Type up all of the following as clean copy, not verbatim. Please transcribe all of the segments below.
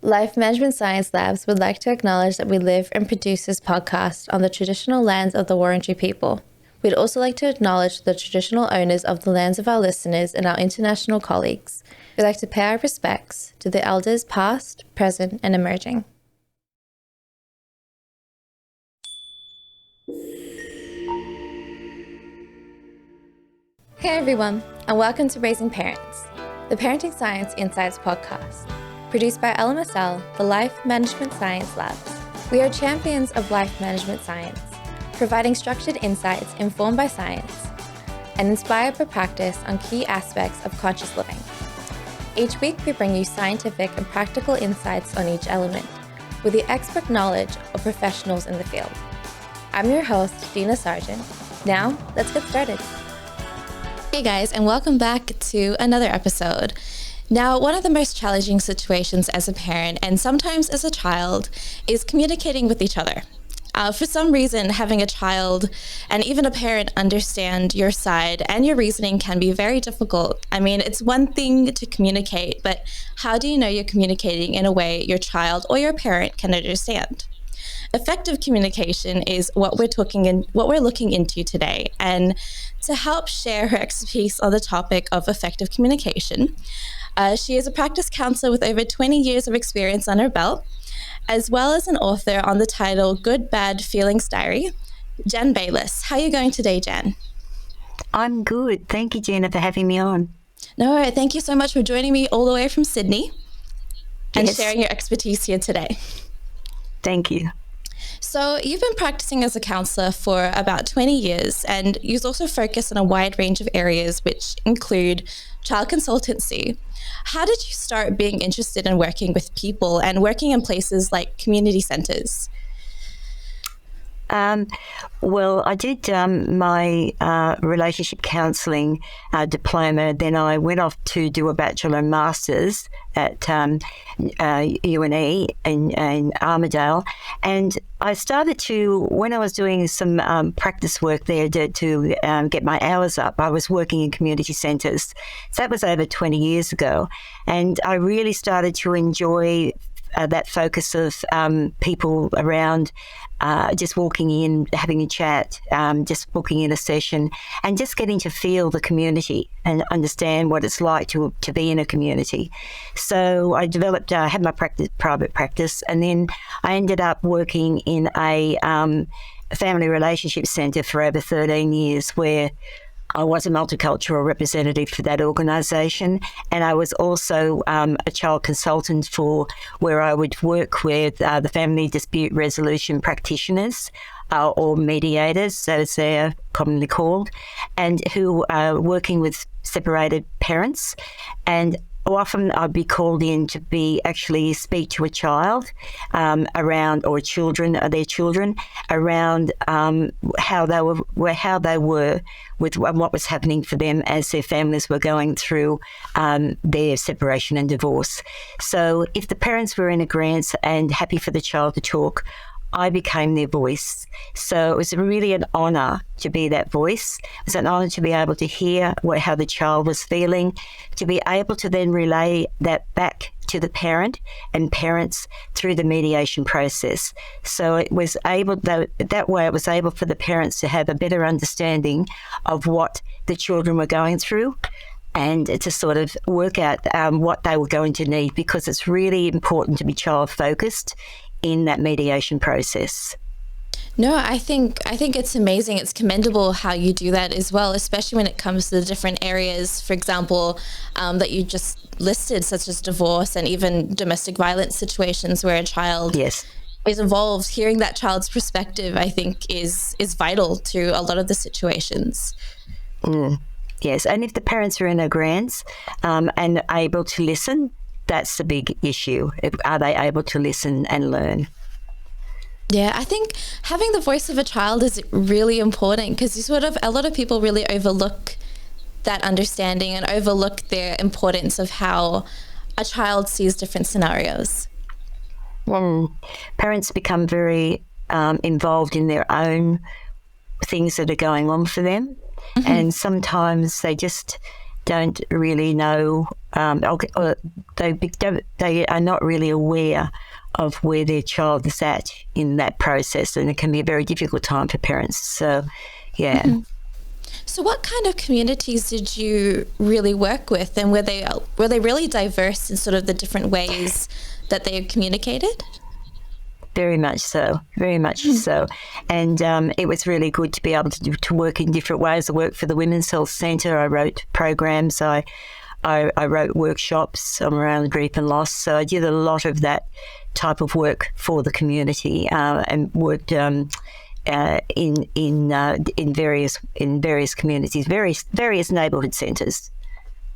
Life Management Science Labs would like to acknowledge that we live and produce this podcast on the traditional lands of the Wurundjeri people. We'd also like to acknowledge the traditional owners of the lands of our listeners and our international colleagues. We'd like to pay our respects to the elders past, present, and emerging. Hey everyone, and welcome to Raising Parents, the Parenting Science Insights podcast, produced by LMSL, the Life Management Science Labs. We are champions of life management science, providing structured insights informed by science and inspired by practice on key aspects of conscious living. Each week, we bring you scientific and practical insights on each element with the expert knowledge of professionals in the field. I'm your host, Dina Sargeant. Now, let's get started. Hey guys, and welcome back to another episode. Now, one of the most challenging situations as a parent and sometimes as a child is communicating with each other. For some reason, having a child and even a parent understand your side and your reasoning can be very difficult. I mean, it's one thing to communicate, but how do you know you're communicating in a way your child or your parent can understand? Effective communication is what we're looking into today. And to help share her expertise on the topic of effective communication, she is a practice counselor with over 20 years of experience on her belt, as well as an author on the title Good, Bad, Feelings Diary. Jan Bayliss. How are you going today, Jan? I'm good. Thank you, Gina, for having me on. No, thank you so much for joining me all the way from Sydney and sharing your expertise here today. Thank you. So you've been practicing as a counselor for about 20 years, and you've also focused on a wide range of areas, which include child consultancy. How did you start being interested in working with people and working in places like community centres? Well, I did my relationship counselling diploma. Then I went off to do a bachelor and master's at UNE in Armidale. And I started to, when I was doing some practice work there to get my hours up, I was working in community centres. So that was over 20 years ago. And I really started to enjoy that focus of people around just walking in, having a chat, just booking in a session and just getting to feel the community and understand what it's like to be in a community. So I developed, had my private practice, and then I ended up working in a family relationship centre for over 13 years, where I was a multicultural representative for that organisation, and I was also a child consultant for where I would work with the family dispute resolution practitioners or mediators, as they're commonly called, and who are working with separated parents. And often I'd be called in to actually speak to a child around, or their children around how they were with what was happening for them as their families were going through their separation and divorce. So if the parents were in agreement and happy for the child to talk, I became their voice. So it was really an honour to be that voice. It was an honour to be able to hear how the child was feeling, to be able to then relay that back to the parent and parents through the mediation process. So it was able, that way it was able for the parents to have a better understanding of what the children were going through, and to sort of work out what they were going to need, because it's really important to be child-focused in that mediation process. No, I think it's amazing. It's commendable how you do that as well, especially when it comes to the different areas, for example, that you just listed, such as divorce and even domestic violence situations where a child is involved. Hearing that child's perspective, I think, is vital to a lot of the situations. Yes, and if the parents are in agreement and able to listen, that's the big issue. Are they able to listen and learn? Yeah, I think having the voice of a child is really important, because a lot of people really overlook that understanding and overlook the importance of how a child sees different scenarios. When parents become very involved in their own things that are going on for them, and sometimes they just don't really know, or they are not really aware of where their child is at in that process, and it can be a very difficult time for parents. So, yeah. Mm-hmm. So what kind of communities did you really work with, and were they really diverse in sort of the different ways that they communicated? Very much so, very much so. And it was really good to be able to work in different ways. I worked for the Women's Health Centre. I wrote programs. I wrote workshops around grief and loss. So I did a lot of that type of work for the community, and worked in various communities, various neighbourhood centres.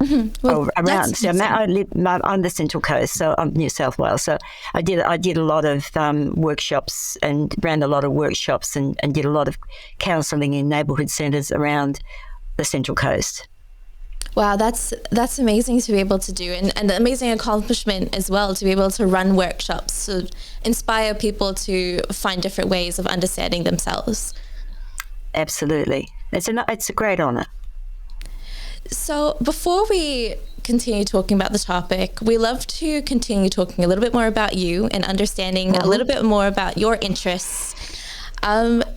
Mm-hmm. Well, around. So I live on the Central Coast, so I'm New South Wales. So I did a lot of workshops and ran a lot of workshops and did a lot of counselling in neighbourhood centres around the Central Coast. Wow, that's amazing to be able to do, and an amazing accomplishment as well, to be able to run workshops to inspire people to find different ways of understanding themselves. Absolutely. It's a great honour. So before we continue talking about the topic, we love to continue talking a little bit more about you and understanding a little bit more about your interests.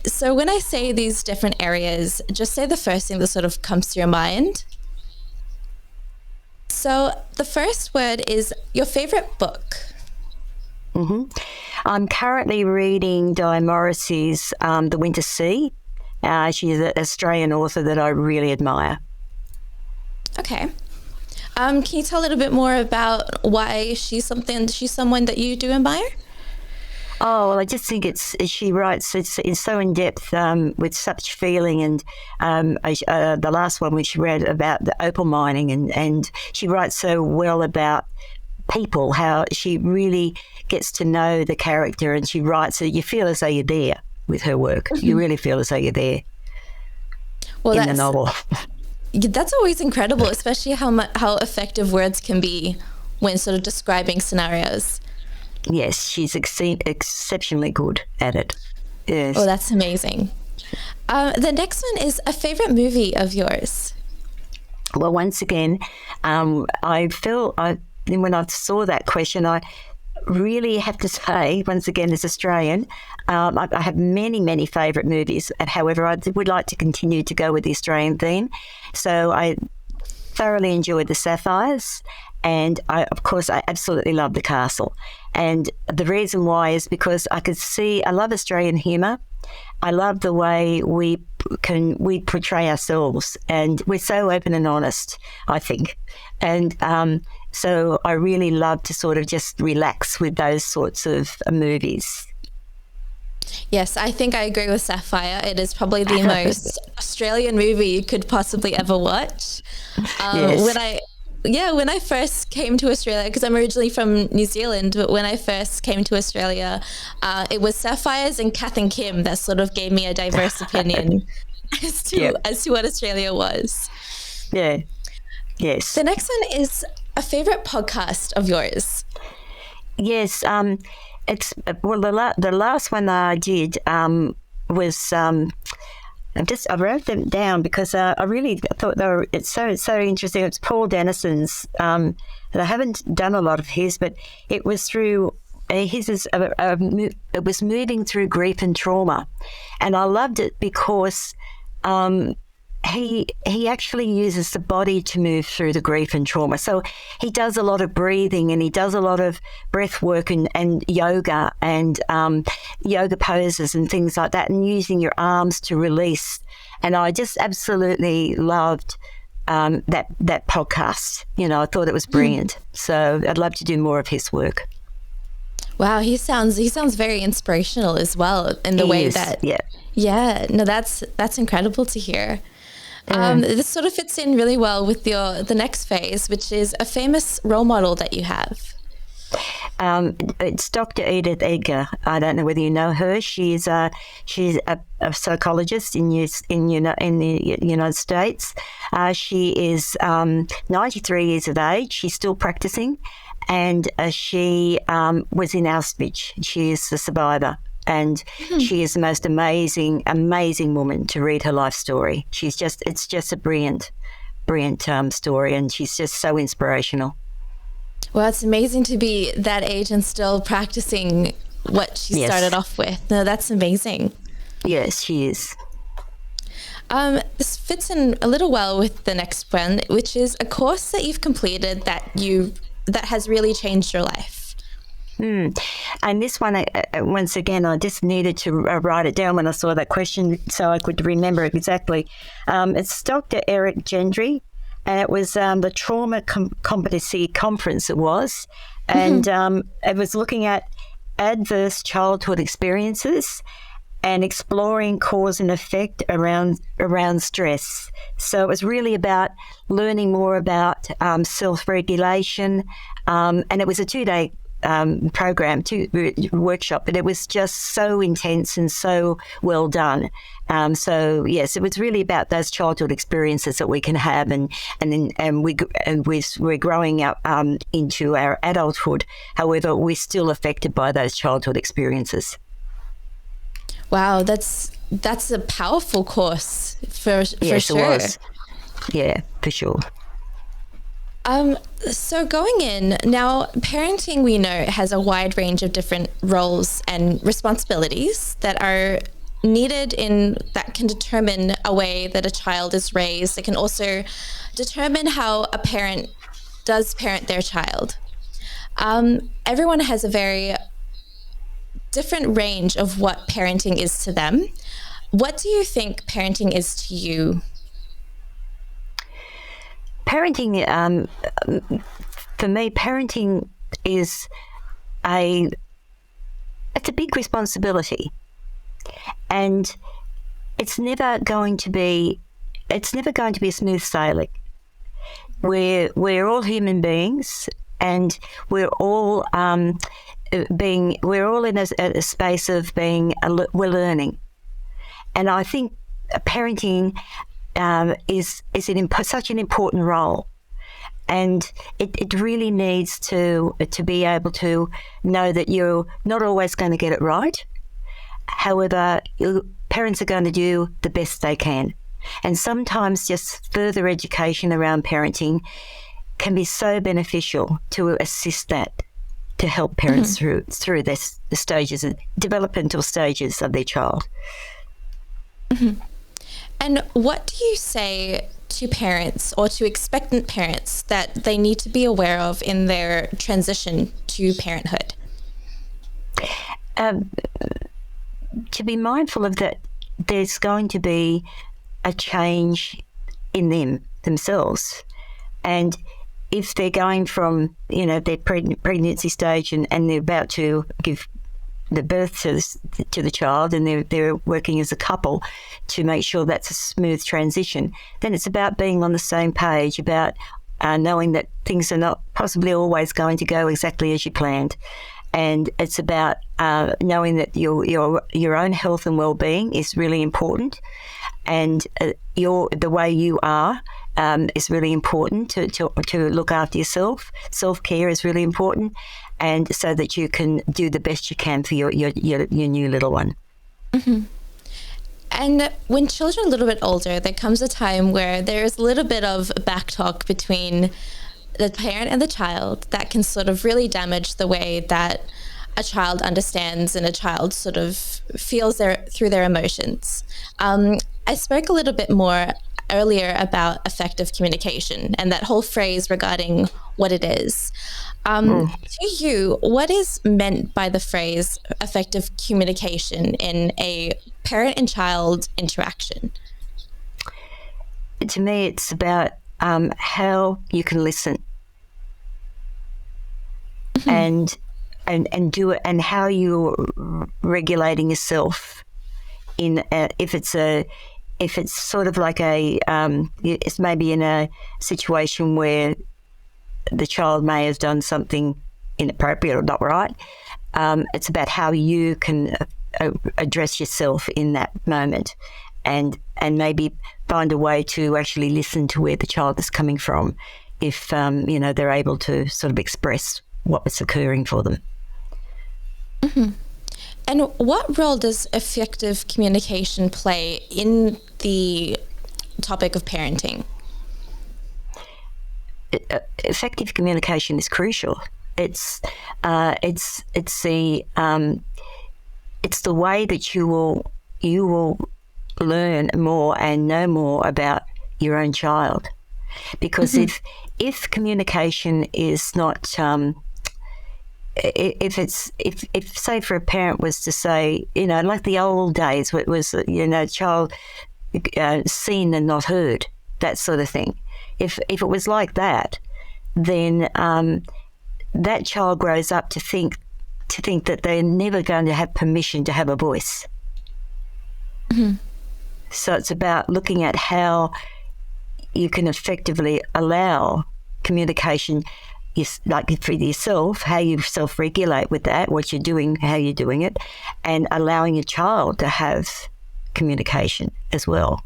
So when I say these different areas, just say the first thing that sort of comes to your mind. So the first word is your favorite book. Mm-hmm. I'm currently reading Di Morrissey's The Winter Sea. She's an Australian author that I really admire. Okay. Can you tell a little bit more about why she's someone that you do admire? Oh, well, I just think she writes, it's so in depth, with such feeling, and the last one which she read about the opal mining, and she writes so well about people, how she really gets to know the character, and she writes so you feel as though you're there with her work. Mm-hmm. You really feel as though you're there in the novel. That's always incredible, especially how effective words can be when sort of describing scenarios. Yes, she's exceptionally good at it. Yes. Oh, that's amazing. The next one is a favorite movie of yours. Well, once again, when I saw that question, I really have to say, once again, as Australian, I have many, many favourite movies. However, I would like to continue to go with the Australian theme. So I thoroughly enjoyed The Sapphires, and I absolutely love The Castle. And the reason why is because I love Australian humour. I love the way we portray ourselves, and we're so open and honest, I think. And so I really love to sort of just relax with those sorts of movies. Yes, I think I agree with Sapphire. It is probably the most Australian movie you could possibly ever watch. Yes. When I first came to Australia, because I'm originally from New Zealand, but when I first came to Australia, it was Sapphires and Kath and Kim that sort of gave me a diverse opinion as to what Australia was. Yeah. Yes. The next one is a favorite podcast of yours. Yes. The last one that I did was. I wrote them down because I really thought it's so interesting. It's Paul Dennison's, and I haven't done a lot of his, but it was through it was moving through grief and trauma, and I loved it because he actually uses the body to move through the grief and trauma. So he does a lot of breathing, and he does a lot of breath work and yoga and yoga poses and things like that, and using your arms to release. And I just absolutely loved that podcast. I thought it was brilliant. So I'd love to do more of his work. Wow, he sounds very inspirational as well in the way that. Yeah. No, that's incredible to hear. This sort of fits in really well with the next phase, which is a famous role model that you have. It's Dr. Edith Edgar. I don't know whether you know her. She's a psychologist in the United States. She is 93 years of age. She's still practicing, and she was in Auschwitz. She is the survivor. And she is the most amazing woman to read her life story. It's just a brilliant brilliant story, and she's just so inspirational. Well, it's amazing to be that age and still practicing what she started off with. No, that's amazing. Yes, she is. This fits in a little well with the next one, which is a course that you've completed that has really changed your life. And this one, once again, I just needed to write it down when I saw that question so I could remember it exactly. It's Dr. Eric Gendry, and it was the Trauma Competency Conference it was. And it was looking at adverse childhood experiences and exploring cause and effect around stress. So it was really about learning more about self-regulation, and it was a 2-day program, workshop, but it was just so intense and so well done. So yes, it was really about those childhood experiences that we can have, and we're growing up into our adulthood. However, we're still affected by those childhood experiences. Wow, that's a powerful course for yes, sure. It was. Yeah, for sure. So going in, now parenting, we know, has a wide range of different roles and responsibilities that are needed that can determine a way that a child is raised. It can also determine how a parent does parent their child. Everyone has a very different range of what parenting is to them. What do you think parenting is to you? Parenting, for me, parenting is it's a big responsibility, and it's never going to be smooth sailing. We're all human beings, and we're all in a space of we're learning, and I think parenting is such an important role, and it really needs to be able to know that you're not always going to get it right. However, parents are going to do the best they can, and sometimes just further education around parenting can be so beneficial to assist that, to help parents through the stages, developmental stages of their child. Mm-hmm. And what do you say to parents or to expectant parents that they need to be aware of in their transition to parenthood? To be mindful of that, there's going to be a change in themselves. And if they're going from, their pregnancy stage and they're about to give the birth to the child, and they're working as a couple to make sure that's a smooth transition, then it's about being on the same page, about knowing that things are not possibly always going to go exactly as you planned. And it's about knowing that your own health and well-being is really important, and the way you are is really important to look after yourself. Self-care is really important, and so that you can do the best you can for your new little one. Mm-hmm. And when children are a little bit older, there comes a time where there is a little bit of backtalk between the parent and the child that can sort of really damage the way that a child understands and a child sort of feels through their emotions. I spoke a little bit more earlier about effective communication and that whole phrase regarding what it is. To you, what is meant by the phrase effective communication in a parent and child interaction? To me, it's about how you can listen and do it, and how you're regulating yourself in if it's sort of like it's maybe in a situation where the child may have done something inappropriate or not right. It's about how you can address yourself in that moment, and maybe find a way to actually listen to where the child is coming from, if they're able to sort of express what was occurring for them. Mm-hmm. And what role does effective communication play in the topic of parenting? effective communication is crucial. It's the way that you will learn more and know more about your own child. Because if communication is not, if say for a parent was to say, like the old days where it was, child seen and not heard, that sort of thing. If it was like that, then that child grows up to think that they're never going to have permission to have a voice. So it's about looking at how you can effectively allow communication, like for yourself, how you self-regulate with that, what you're doing, how you're doing it, and allowing your child to have communication as well.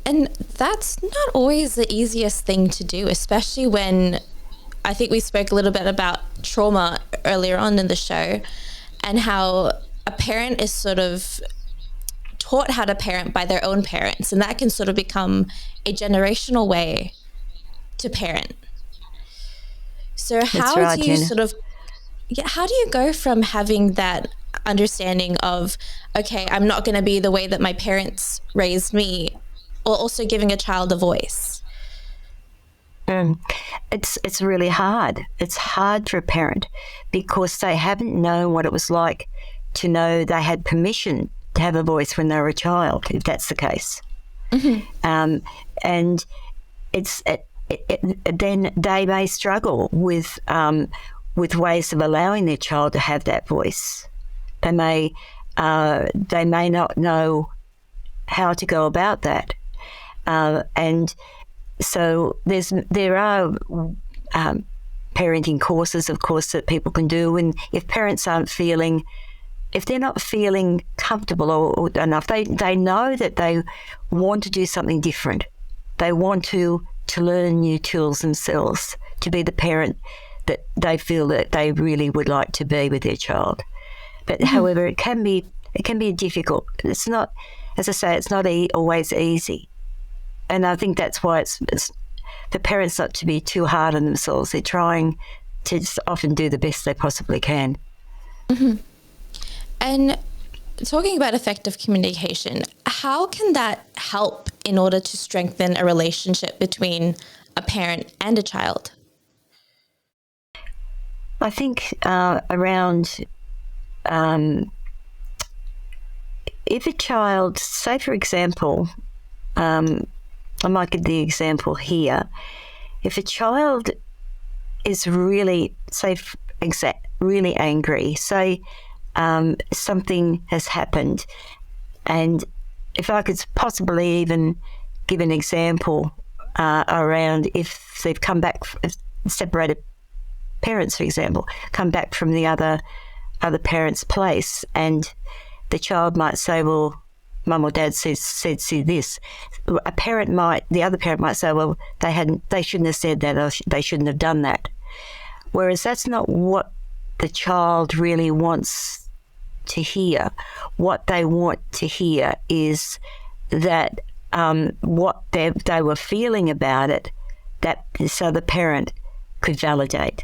And that's not always the easiest thing to do, especially when I think we spoke a little bit about trauma earlier on in the show and how a parent is sort of taught how to parent by their own parents, and that can sort of become a generational way to parent. So how do you how do you go from having that understanding of, okay, I'm not going to be the way that my parents raised me, or also giving a child a voice? It's really hard. It's hard for a parent because they haven't known what it was like to know they had permission to have a voice when they were a child, if that's the case. And then they may struggle with ways of allowing their child to have that voice. They may not know how to go about that, and so there are parenting courses, of course, that people can do. And if parents if they're not feeling comfortable or enough, they know that they want to do something different. They want to learn new tools themselves to be the parent that they feel that they really would like to be with their child. But however, it can be difficult. It's not, as I say, it's not always easy. And I think that's why it's for parents not to be too hard on themselves. They're trying to just often do the best they possibly can. And talking about effective communication, how can that help in order to strengthen a relationship between a parent and a child? I think around if a child, say for example, I might give the example here. If a child is really, really angry, say something has happened, and if I could possibly even give an example around if they've come back, separated parents, for example, come back from the other parent's place, and the child might say, well, mum or dad said this. The other parent might say, well, they shouldn't have said that, or they shouldn't have done that. Whereas that's not what the child really wants to hear. What they want to hear is that what they were feeling about it, so the parent could validate.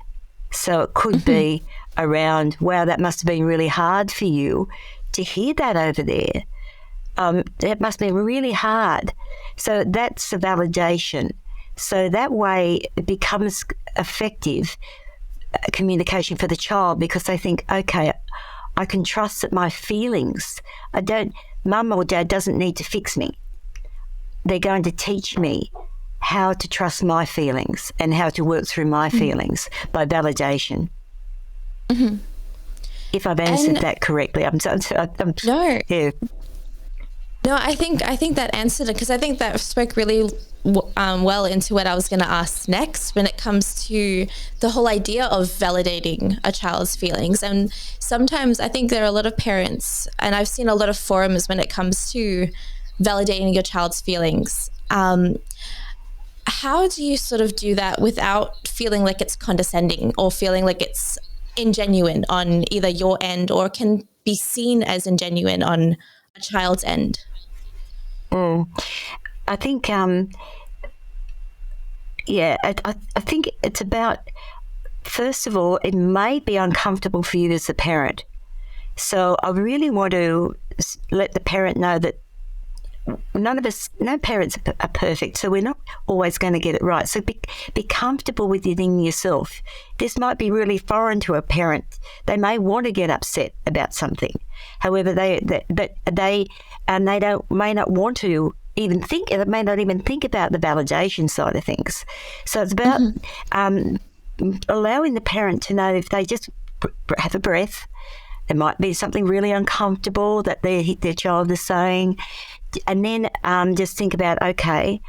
So it could be around, wow, that must have been really hard for you to hear that over there. It must be really hard. So that's the validation. So that way it becomes effective communication for the child, because they think, okay, I can trust that my feelings, mum or dad doesn't need to fix me. They're going to teach me how to trust my feelings and how to work through my feelings by validation. If I've answered that correctly, no. Yeah. No, I think that answered it, because I think that spoke really well into what I was going to ask next when it comes to the whole idea of validating a child's feelings. And sometimes I think there are a lot of parents, and I've seen a lot of forums when it comes to validating your child's feelings. How do you sort of do that without feeling like it's condescending or feeling like it's ingenuine on either your end, or can be seen as ingenuine on a child's end? I think Yeah, I think it's about, first of all, it may be uncomfortable for you as a parent. So I really want to let the parent know that no parents are perfect, so we're not always going to get it right. So be comfortable with it in yourself. This might be really foreign to a parent. They may want to get upset about something. However, they may not want to even think. They may not even think about the validation side of things. So it's about allowing the parent to know, if they just have a breath. It might be something really uncomfortable that their child is saying. And then just think about, okay,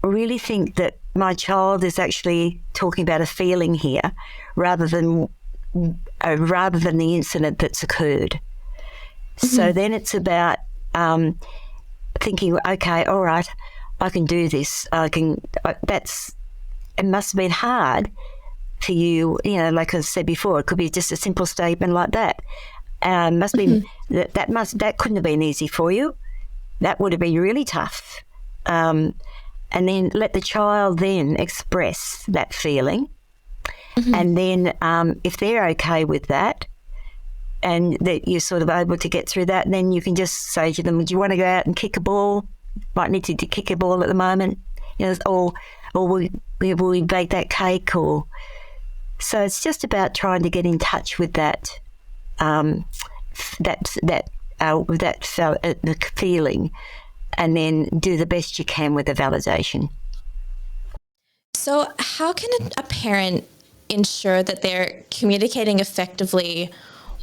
really think that my child is actually talking about a feeling here rather than the incident that's occurred. So then it's about thinking, okay, all right, I can do this. It must have been hard for you, like I said before, it could be just a simple statement like that. Must be that couldn't have been easy for you. That would have been really tough. And then let the child then express that feeling. And then if they're okay with that and that you're sort of able to get through that, then you can just say to them, do you want to go out and kick a ball? Might need to kick a ball at the moment, or will we bake that cake? Or so it's just about trying to get in touch with that feeling, and then do the best you can with the validation. So how can a parent ensure that they're communicating effectively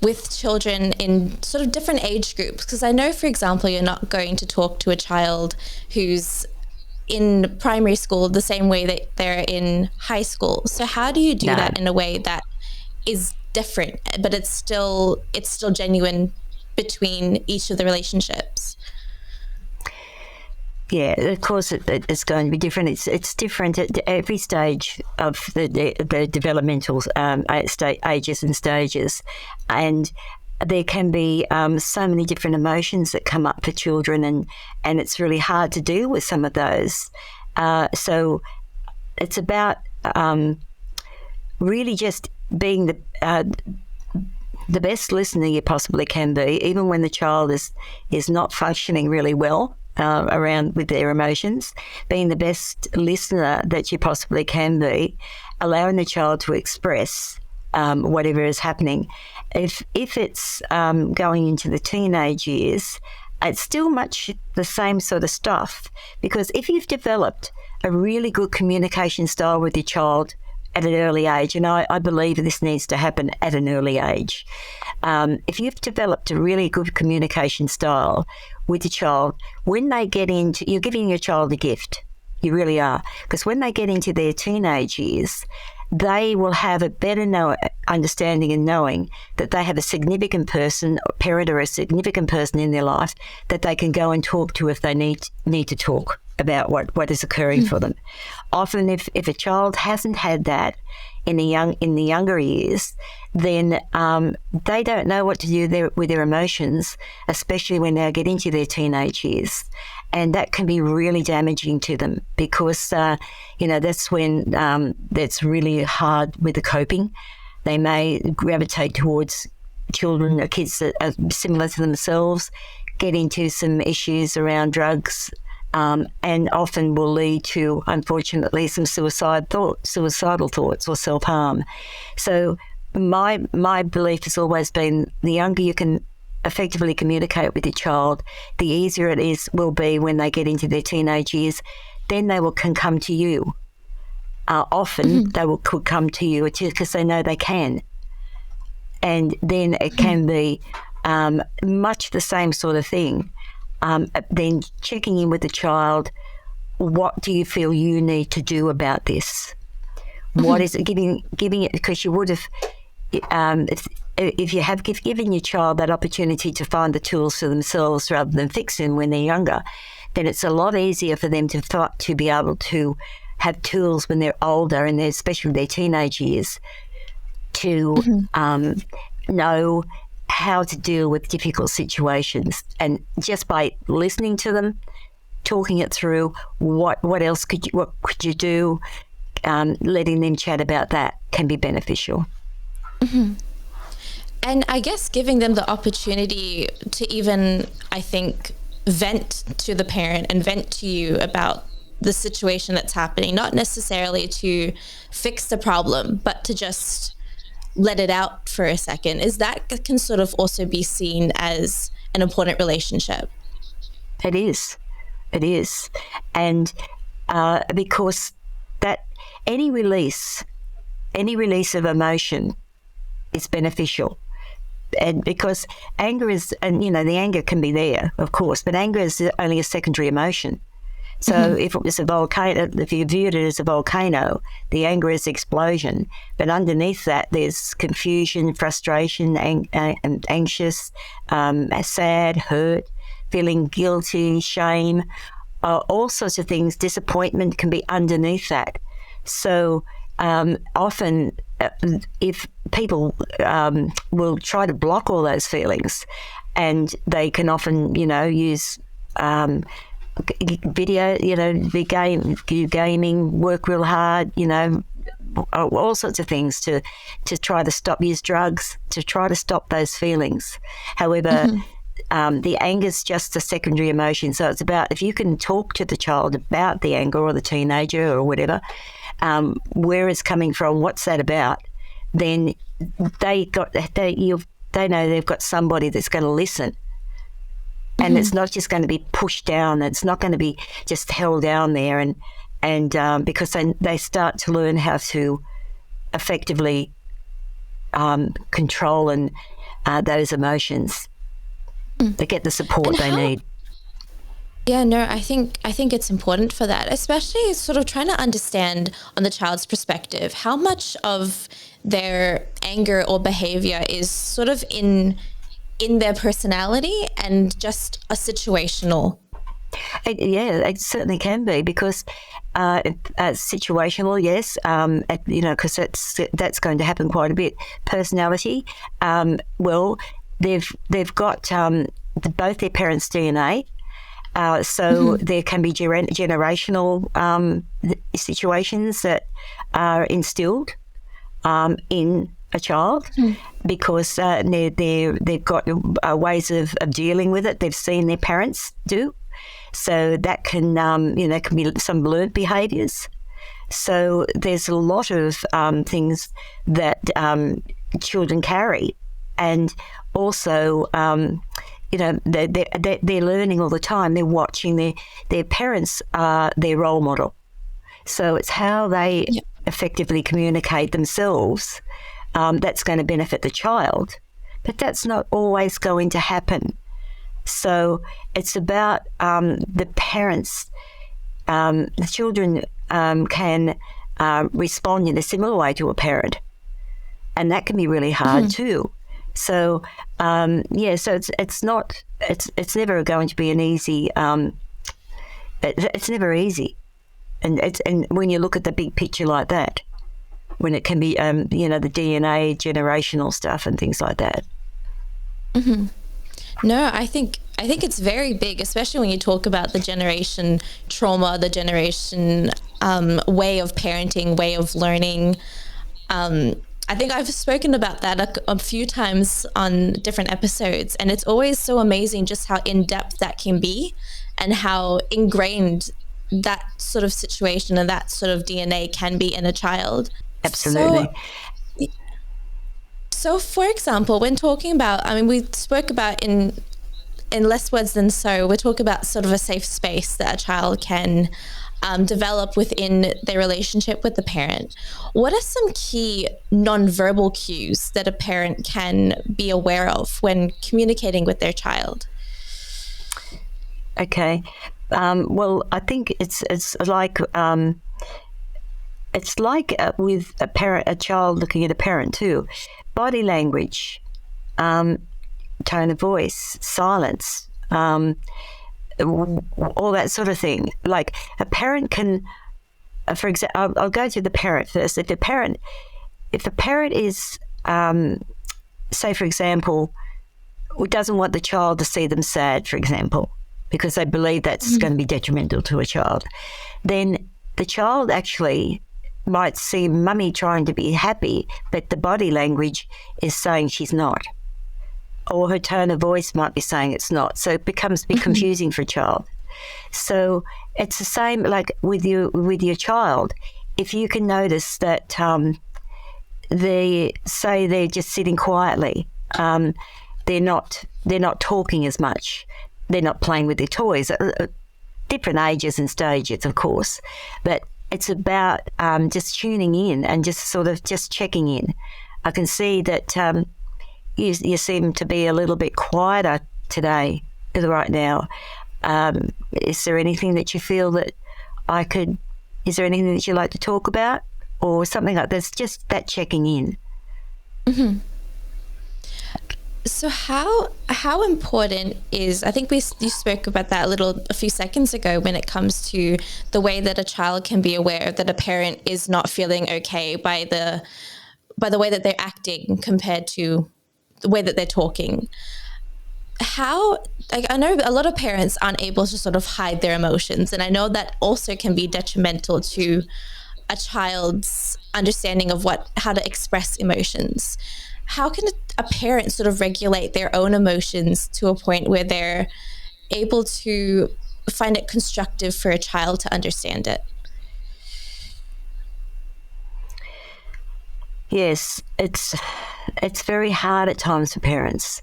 with children in sort of different age groups? Because I know, for example, you're not going to talk to a child who's in primary school the same way that they're in high school. So how do you do that in a way that is different, but it's still genuine between each of the relationships? Yeah, of course it's going to be different. It's different at every stage of the developmental ages and stages, and there can be so many different emotions that come up for children, and it's really hard to deal with some of those. So it's about really just being the best listener you possibly can be, even when the child is not functioning really well around with their emotions. Being the best listener that you possibly can be, allowing the child to express whatever is happening. If it's going into the teenage years, it's still much the same sort of stuff, because if you've developed a really good communication style with your child at an early age, and I believe this needs to happen at an early age. If you've developed a really good communication style with your child, when they get into, you're giving your child a gift. You really are. Because when they get into their teenage years, they will have a better understanding and knowing that they have a significant parent or a significant person in their life that they can go and talk to if they need to talk about what is occurring for them. Often if a child hasn't had that in the younger years, then they don't know what to do with their emotions, especially when they get into their teenage years. And that can be really damaging to them, because, that's when that's really hard with the coping. They may gravitate towards children or kids that are similar to themselves, get into some issues around drugs, and often will lead to, unfortunately, some suicidal thoughts or self-harm. So my belief has always been, the younger you can effectively communicate with your child, the easier it will be when they get into their teenage years. Then they can come to you. Often they could come to you because they know they can. And then it can be much the same sort of thing. Then checking in with the child, what do you feel you need to do about this? What is it? Giving it, because you would have, if you have given your child that opportunity to find the tools for themselves rather than fix them when they're younger, then it's a lot easier for them to be able to have tools when they're older, and especially their teenage years, to know how to deal with difficult situations. And just by listening to them talking it through. What could you do? Letting them chat about that can be beneficial. Mm-hmm. And I guess giving them the opportunity to even, I think, vent to the parent and vent to you about the situation that's happening, not necessarily to fix the problem, but to just let it out for a second. Is that can sort of also be seen as an important relationship? It is. And because that any release of emotion is beneficial. And because anger is, and the anger can be there, of course, but anger is only a secondary emotion. So if it was a volcano, if you viewed it as a volcano, the anger is explosion. But underneath that, there's confusion, frustration, anxious, sad, hurt, feeling guilty, shame, all sorts of things. Disappointment can be underneath that. So often, if people will try to block all those feelings, and they can often, use video, gaming, work real hard, all sorts of things to try to use drugs to try to stop those feelings. However, the anger is just a secondary emotion. So it's about, if you can talk to the child about the anger or the teenager or whatever, where it's coming from, what's that about, then they know they've got somebody that's going to listen. And it's not just going to be pushed down. It's not going to be just held down there. And because they start to learn how to effectively control those emotions. They get the support they need. Yeah, no, I think it's important for that, especially sort of trying to understand on the child's perspective how much of their anger or behavior is sort of in their personality and just a situational. It certainly can be, because situational, yes, because that's going to happen quite a bit. Personality, well, they've got both their parents' DNA. So there can be generational situations that are instilled in a child, because they've got ways of dealing with it. They've seen their parents do. So that can be some learned behaviours. So there's a lot of things that children carry, and also they're learning all the time. They're watching their parents are their role model. So it's how they effectively communicate themselves that's going to benefit the child, but that's not always going to happen. So it's about the parents. The children can respond in a similar way to a parent, and that can be really hard too. So so it's never going to be an easy. It's never easy, and when you look at the big picture like that, when it can be the DNA, generational stuff, and things like that. No, I think it's very big, especially when you talk about the generation trauma, the generation way of parenting, way of learning. I think I've spoken about that a few times on different episodes, and it's always so amazing just how in-depth that can be and how ingrained that sort of situation and that sort of DNA can be in a child. Absolutely. So for example, when talking about, we spoke about in less words than so, we're talking about sort of a safe space that a child can develop within their relationship with the parent. What are some key nonverbal cues that a parent can be aware of when communicating with their child? Okay. Well, I think it's like with a child looking at a parent too. Body language, tone of voice, silence, all that sort of thing. Like a parent can, for example, I'll go to the parent first. If the parent is, say, for example, doesn't want the child to see them sad, for example, because they believe that's going to be detrimental to a child, then the child actually might see mummy trying to be happy, but the body language is saying she's not. Or her tone of voice might be saying it's not. So it becomes a bit confusing for a child. So it's the same like with your child. If you can notice that they're just sitting quietly, they're not talking as much, they're not playing with their toys, different ages and stages, of course, but it's about just tuning in and just sort of just checking in. I can see that you seem to be a little bit quieter today, right now. Is there anything that you feel that is there anything that you'd like to talk about or something like this? Just that checking in. Mm-hmm. So how important is, I think you spoke about that a few seconds ago, when it comes to the way that a child can be aware that a parent is not feeling okay by the way that they're acting compared to the way that they're talking. I know a lot of parents aren't able to sort of hide their emotions, and I know that also can be detrimental to a child's understanding of how to express emotions. How can a parent sort of regulate their own emotions to a point where they're able to find it constructive for a child to understand it? Yes, it's very hard at times for parents.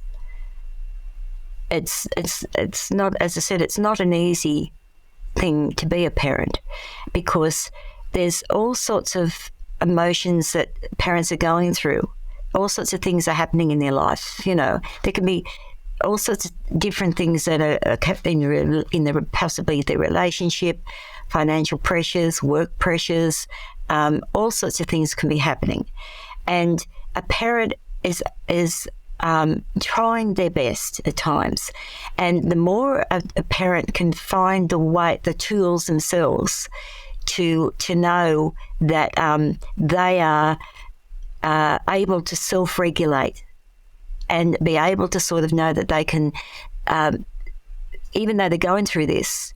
It's not, as I said, it's not an easy thing to be a parent, because there's all sorts of emotions that parents are going through. All sorts of things are happening in their life. There can be all sorts of different things that are in possibly their relationship, financial pressures, work pressures, all sorts of things can be happening. And a parent is trying their best at times. And the more a parent can find the tools themselves to know that they are able to self-regulate and be able to sort of know that they can, even though they're going through this,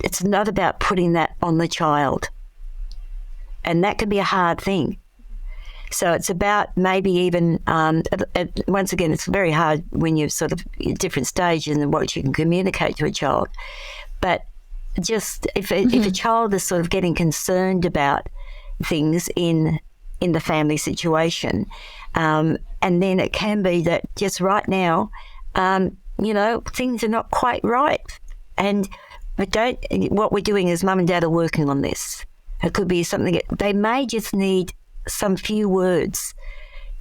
it's not about putting that on the child. And that can be a hard thing. So it's about maybe even, once again, it's very hard when you're sort of in different stages and what you can communicate to a child. But just if a child is sort of getting concerned about things in the family situation, and then it can be that just right now, things are not quite right, what we're doing is mum and dad are working on this. It could be something they may just need some few words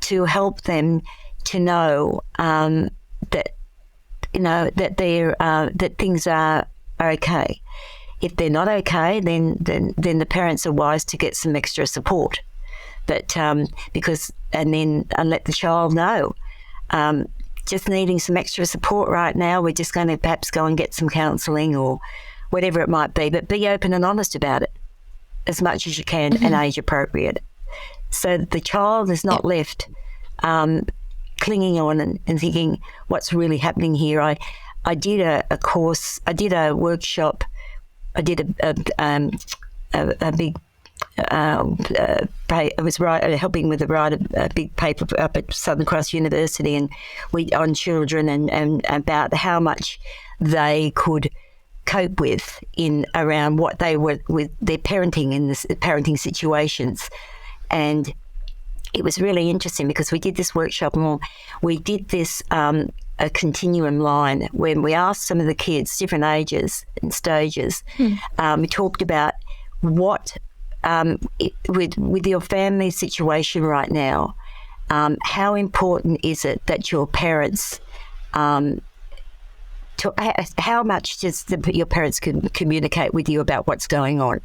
to help them to know that that things are okay. If they're not okay, then the parents are wise to get some extra support. But and let the child know, just needing some extra support right now. We're just going to perhaps go and get some counselling or whatever it might be. But be open and honest about it as much as you can and age appropriate, so that the child is not left clinging on and thinking what's really happening here. I did a course. I did a workshop. I did a big. I was helping with a big paper up at Southern Cross University, and on children and about how much they could cope with around what they were with their parenting in this parenting situations. And it was really interesting because we did this workshop and we did this a continuum line when we asked some of the kids, different ages and stages. We talked about what with your family situation right now, how important is it that your parents how much does your parents can communicate with you about what's going on?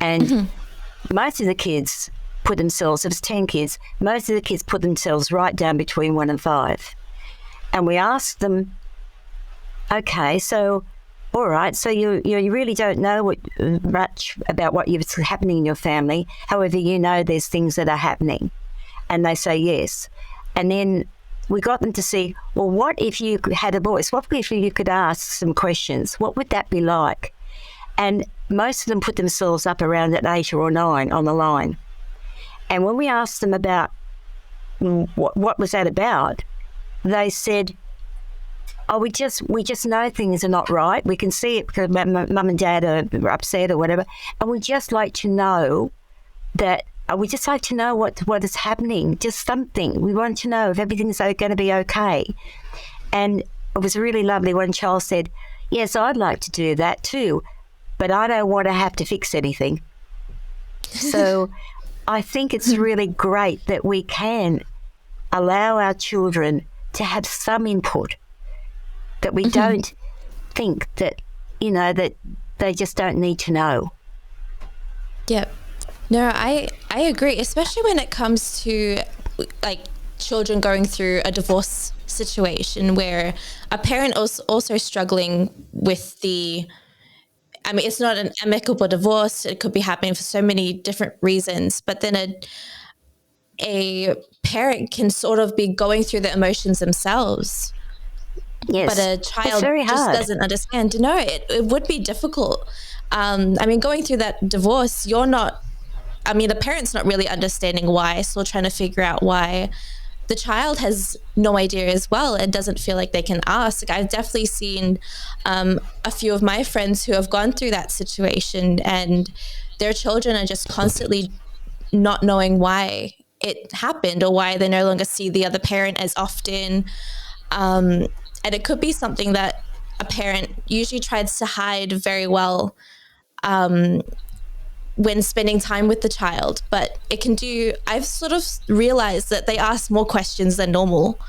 And most of the kids put themselves, if it's 10 kids, most of the kids put themselves right down between 1 and 5. And we asked them, okay, so, all right, so you really don't know much about what's happening in your family. However, you know there's things that are happening. And they say yes. And then we got them to see, well, what if you had a voice? What if you could ask some questions? What would that be like? And most of them put themselves up around at 8 or 9 on the line. And when we asked them about what was that about, they said, oh, we just know things are not right. We can see it because mum and dad are upset or whatever. And we just like to know that, we just like to know what is happening, just something. We want to know if everything's going to be okay. And it was really lovely. One child said, yes, I'd like to do that too, but I don't want to have to fix anything. So I think it's really great that we can allow our children to have some input, that we don't think that, that they just don't need to know. Yep. No, I agree, especially when it comes to like children going through a divorce situation where a parent is also struggling with it's not an amicable divorce. It could be happening for so many different reasons, but then a parent can sort of be going through the emotions themselves. Yes, but a child just doesn't understand. No, it would be difficult. Going through that divorce, the parent's not really understanding why, still trying to figure out why. The child has no idea as well and doesn't feel like they can ask. I've definitely seen a few of my friends who have gone through that situation, and their children are just constantly not knowing why it happened or why they no longer see the other parent as often. And it could be something that a parent usually tries to hide very well when spending time with the child, but I've sort of realized that they ask more questions than normal,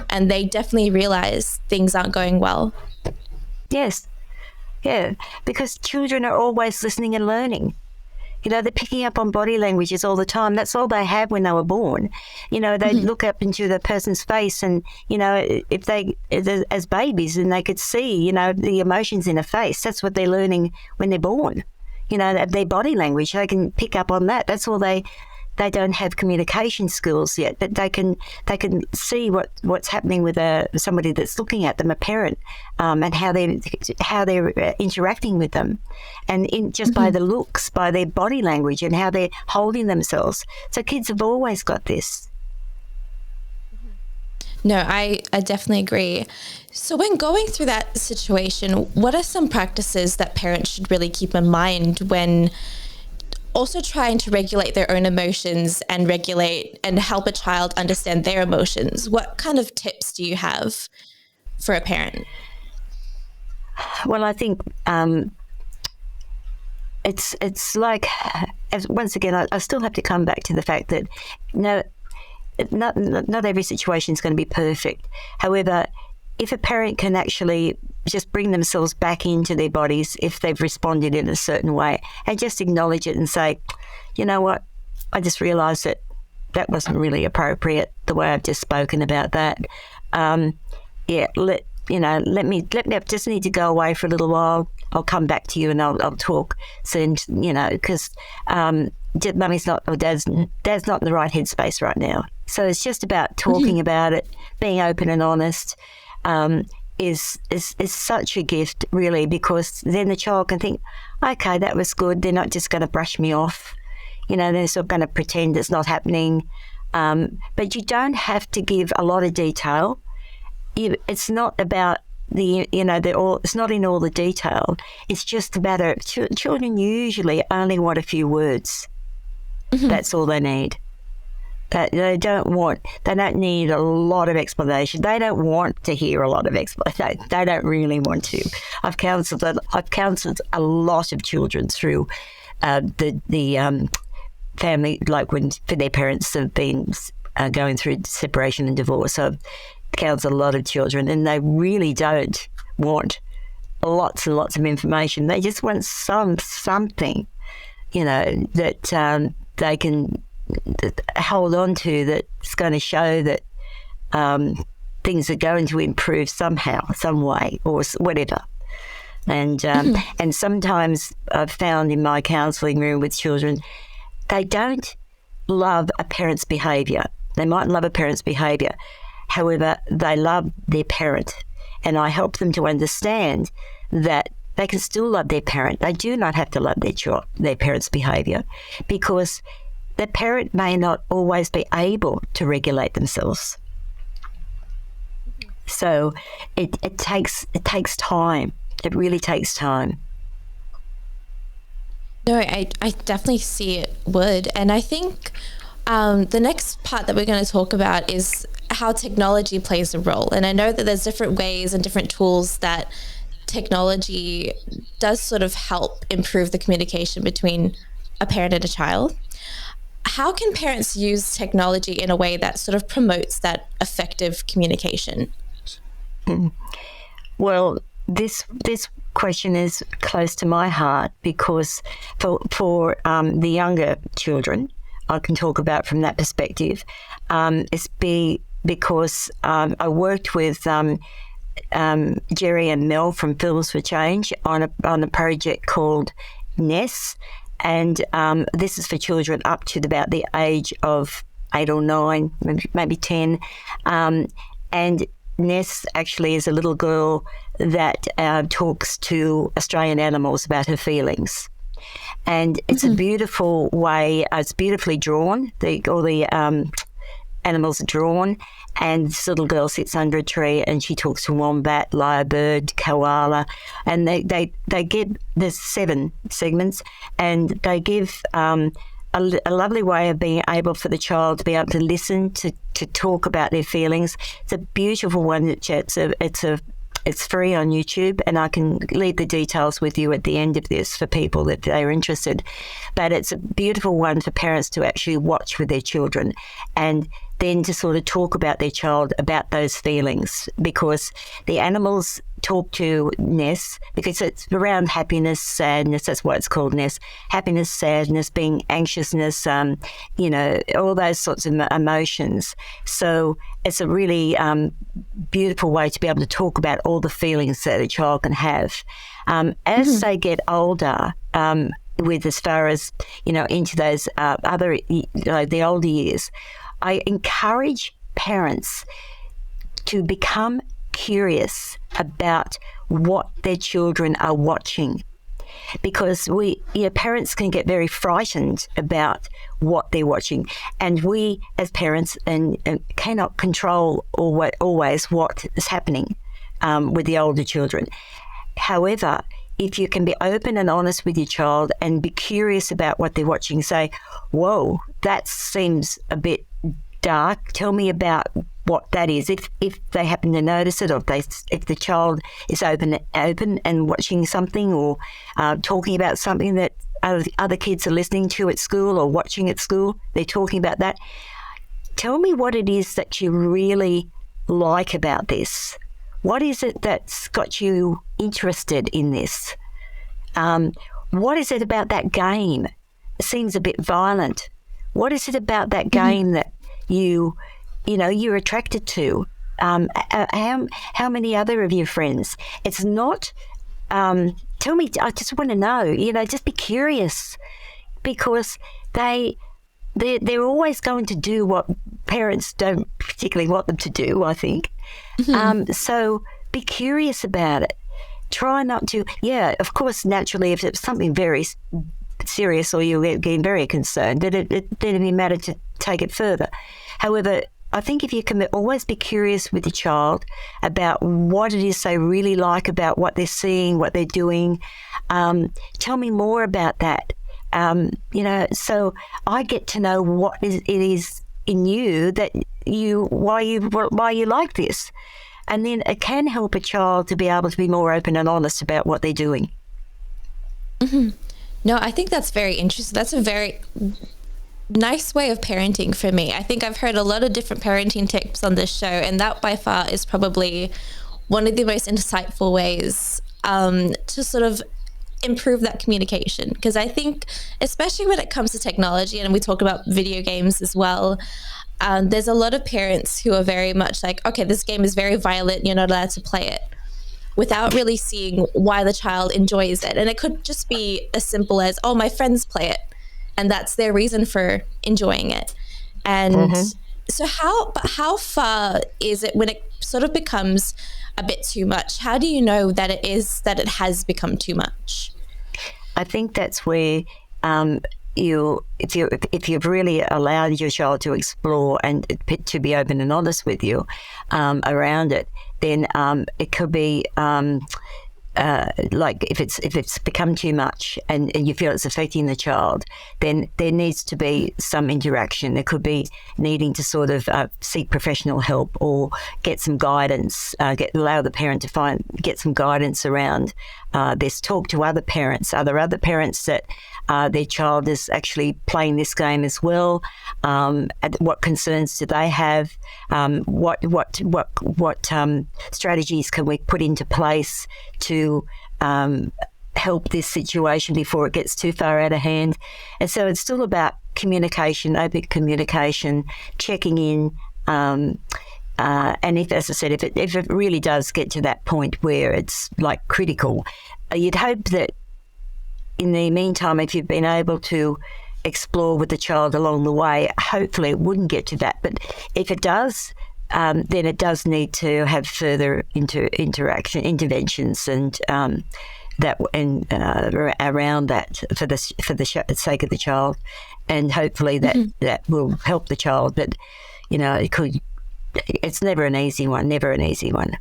and they definitely realize things aren't going well. Yes. Yeah, because children are always listening and learning. They're picking up on body languages all the time. That's all they have when they were born. They look up into the person's face and, if they, as babies, and they could see, the emotions in a face. That's what they're learning when they're born. Their body language, they can pick up on that. That's all they don't have communication skills yet, but they can see what's happening with somebody that's looking at them, a parent, and how they're interacting with them, and by the looks, by their body language, and how they're holding themselves. So kids have always got this. No, I definitely agree. So when going through that situation, what are some practices that parents should really keep in mind when also trying to regulate their own emotions and regulate and help a child understand their emotions? What kind of tips do you have for a parent? Well, I think it's like, once again, I still have to come back to the fact that not every situation is going to be perfect. However, if a parent can actually just bring themselves back into their bodies if they've responded in a certain way, and just acknowledge it and say, you know what, I just realised that wasn't really appropriate, the way I've just spoken about that. Let me I just need to go away for a little while. I'll come back to you and I'll talk soon, because mummy's not, or dad's not in the right headspace right now. So it's just about talking about it, being open and honest. Is such a gift, really, because then the child can think, okay, that was good. They're not just going to brush me off. They're sort of going to pretend it's not happening. But you don't have to give a lot of detail. It's not about it's not in all the detail. It's just about children usually only want a few words. That's all they need. They don't need a lot of explanation. They don't want to hear a lot of explanation. They don't really want to. I've counselled a lot of children through the family, like for their parents have been going through separation and divorce. I've counselled a lot of children, and they really don't want lots and lots of information. They just want something, that they can hold on to, that's going to show that things are going to improve somehow, some way, or whatever. And and sometimes I've found in my counselling room with children, they don't love a parent's behaviour. They might love a parent's behaviour. However, they love their parent, and I help them to understand that they can still love their parent. They do not have to love their parent's behaviour, because the parent may not always be able to regulate themselves. So it takes time. It really takes time. No, I definitely see it would. And I think the next part that we're going to talk about is how technology plays a role. And I know that there's different ways and different tools that technology does sort of help improve the communication between a parent and a child. How can parents use technology in a way that sort of promotes that effective communication? Well, this question is close to my heart, because for the younger children, I can talk about from that perspective. Because I worked with Jerry and Mel from Films for Change on a project called NES, and this is for children up to about the age of 8 or 9, maybe 10, and Ness actually is a little girl that talks to Australian animals about her feelings. And it's a beautiful way, it's beautifully drawn. All the animals are drawn, and this little girl sits under a tree and she talks to wombat, lyrebird, koala, and they give, there's 7 segments, and they give a lovely way of being able for the child to be able to listen, to talk about their feelings. It's a beautiful one. It's free on YouTube, and I can leave the details with you at the end of this for people that they're interested. But it's a beautiful one for parents to actually watch with their children, and then to sort of talk about their child about those feelings, because the animals talk to Ness, because it's around happiness, sadness. That's why it's called Ness. Happiness, sadness, being anxiousness, all those sorts of emotions. So it's a really beautiful way to be able to talk about all the feelings that a child can have. As they get older, with as far as, into those the older years, I encourage parents to become curious about what their children are watching, because parents can get very frightened about what they're watching, and we as parents and cannot control always what is happening with the older children. However, if you can be open and honest with your child and be curious about what they're watching, say, whoa, that seems a bit dark, tell me about what that is, if they happen to notice it, or if the child is open and watching something, or talking about something that other kids are listening to at school or watching at school, they're talking about that. Tell me what it is that you really like about this. What is it that's got you interested in this? What is it about that game? It seems a bit violent. What is it about that game that you're attracted to? How many other of your friends? It's not, tell me, I just want to know, just be curious, because they're always going to do what parents don't particularly want them to do, I think. So be curious about it. Try not to, of course, naturally, if it's something very serious or you're getting very concerned, then it'd be matter to take it further. However, I think if you can always be curious with your child about what it is they really like about what they're seeing, what they're doing, tell me more about that. So I get to know what it is in you that why you like this, and then it can help a child to be able to be more open and honest about what they're doing. No, I think that's very interesting. That's a very nice way of parenting for me. I think I've heard a lot of different parenting tips on this show, and that by far is probably one of the most insightful ways to sort of improve that communication. Because I think, especially when it comes to technology, and we talk about video games as well, there's a lot of parents who are very much like, okay, this game is very violent, you're not allowed to play it, without really seeing why the child enjoys it. And it could just be as simple as, oh, my friends play it, and that's their reason for enjoying it. And So how far is it when it sort of becomes a bit too much? How do you know that it has become too much? I think that's where if you've really allowed your child to explore and to be open and honest with you around it, then it could be like if it's become too much and you feel it's affecting the child, then there needs to be some interaction. There could be needing to sort of seek professional help or get some guidance, allow the parent to get some guidance around this. Talk to other parents. Are there other parents that their child is actually playing this game as well? What concerns do they have? What strategies can we put into place to help this situation before it gets too far out of hand? And so it's still about communication, open communication, checking in. And if, as I said, if it really does get to that point where it's like critical, you'd hope that in the meantime, if you've been able to explore with the child along the way, hopefully it wouldn't get to that. But if it does, then it does need to have further interventions and around that for the sake of the child, and hopefully that will help the child. But it's never an easy one. Never an easy one.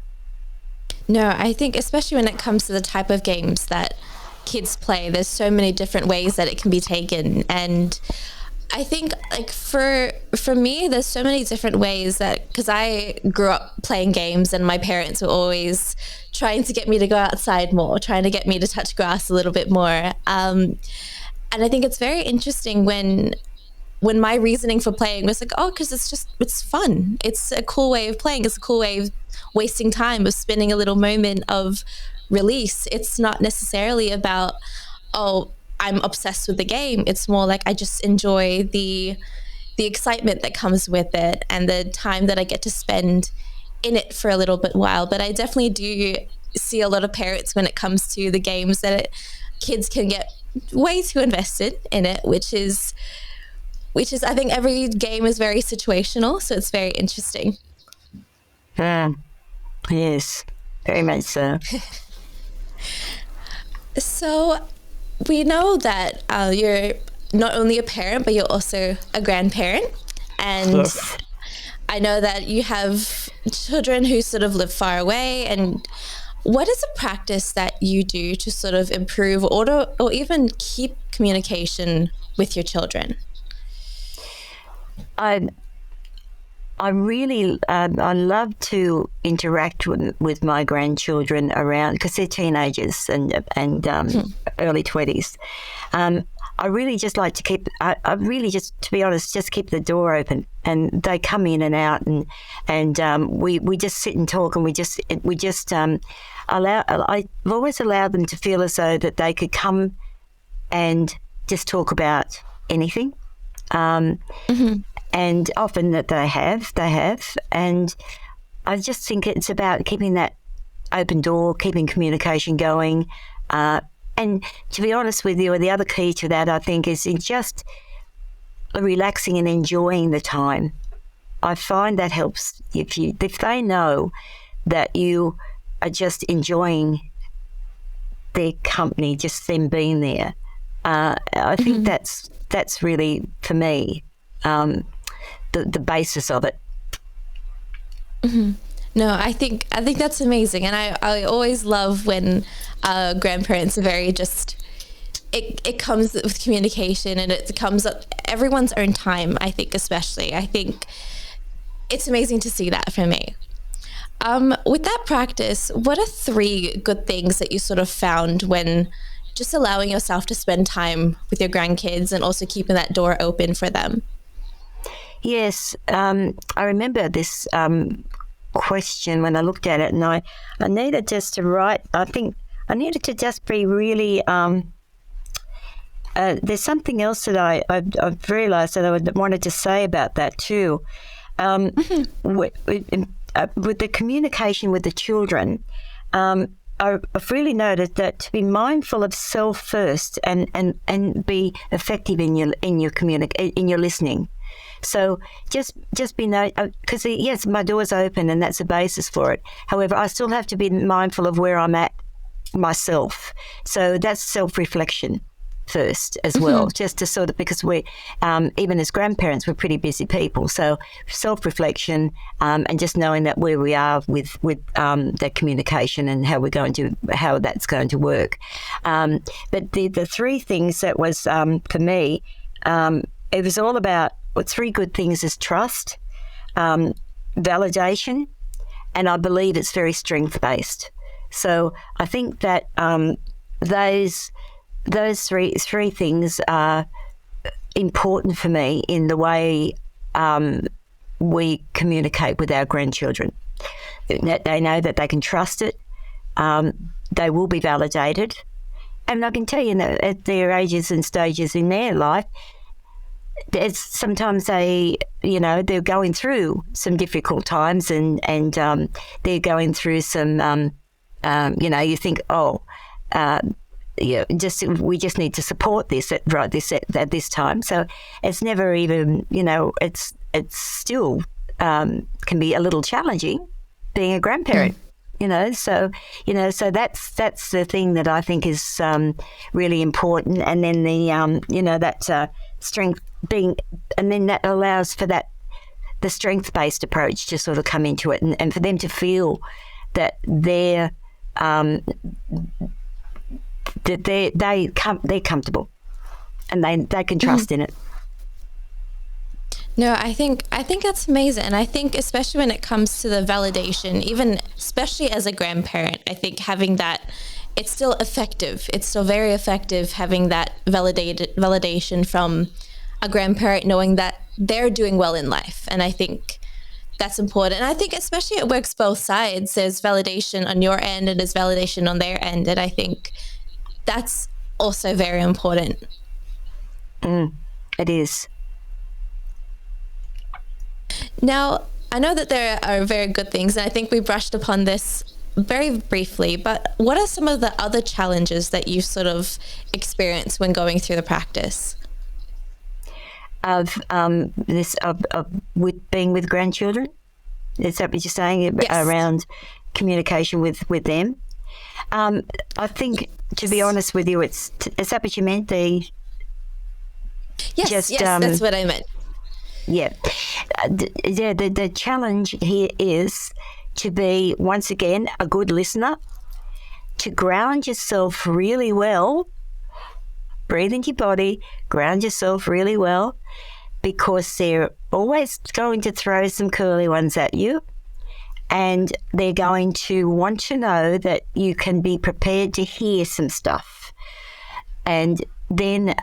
No, I think especially when it comes to the type of games that kids play, there's so many different ways that it can be taken. And I think like for me, there's so many different ways that, because I grew up playing games and my parents were always trying to get me to go outside more, trying to get me to touch grass a little bit more. And I think it's very interesting when my reasoning for playing was like, because it's fun. It's a cool way of playing. It's a cool way of wasting time, of spending a little moment of release. It's not necessarily about, I'm obsessed with the game. It's more like I just enjoy the excitement that comes with it and the time that I get to spend in it for a little bit while. But I definitely do see a lot of parents when it comes to the games that kids can get way too invested in it, which is I think every game is very situational, so it's very interesting. Yes, very much so. So we know that you're not only a parent, but you're also a grandparent. And Yes. I know that you have children who sort of live far away. And what is a practice that you do to sort of improve or even keep communication with your children? I really I love to interact with my grandchildren around, because they're teenagers and early 20s. I really just like to keep. I really to be honest, just keep the door open, and they come in and out, and we just sit and talk, and we just allow. I've always allowed them to feel as though that they could come and just talk about anything. And often that they have, and I just think it's about keeping that open door, keeping communication going, and to be honest with you, the other key to that, I think, is in just relaxing and enjoying the time. I find that helps if they know that you are just enjoying their company, just them being there. I think that's really, for me, the basis of it. No, I think that's amazing, and I always love when grandparents are very it comes with communication, and it comes up everyone's own time. I think it's amazing to see that for me. With that practice, what are 3 good things that you sort of found when just allowing yourself to spend time with your grandkids and also keeping that door open for them? Yes, I remember this question when I looked at it, and I needed just to write. I think I needed to just be really. There's something else that I've realised that I wanted to say about that too. With the communication with the children, I've really noted that to be mindful of self first and be effective in your listening. So just be because yes, my door's open and that's the basis for it. However, I still have to be mindful of where I'm at myself. So that's self-reflection first as well, just to sort of, because we even as grandparents, we're pretty busy people. So self-reflection and just knowing that where we are with the communication and how that's going to work. But the three things that was for me, it was all about three good things: is trust, validation, and I believe it's very strength-based. So I think that those three things are important for me in the way we communicate with our grandchildren. That they know that they can trust it, they will be validated, and I can tell you that at their ages and stages in their life, it's sometimes they're going through some difficult times, and they're going through some. You think, we just need to support this at this time. So it's never even, it's still can be a little challenging being a grandparent. So that's the thing that I think is really important. And then that strength being, and then that allows for the strength-based approach to sort of come into it, and for them to feel that they're comfortable and they can trust in it. No, I think that's amazing. And I think especially when it comes to the validation, even especially as a grandparent, I think having that, it's still effective. It's still very effective having that validation from a grandparent, knowing that they're doing well in life. And I think that's important. And I think especially it works both sides. There's validation on your end and there's validation on their end. And I think that's also very important. It is. Now, I know that there are very good things, and I think we brushed upon this very briefly, but what are some of the other challenges that you sort of experience when going through the practice? Of with being with grandchildren? Is that what you're saying? Yes. Around communication with them? I think, to be honest with you, is that what you meant? Yes, that's what I meant. Yeah. The challenge here is to be, once again, a good listener, to ground yourself really well, breathe into your body, ground yourself really well, because they're always going to throw some curly ones at you, and they're going to want to know that you can be prepared to hear some stuff, and then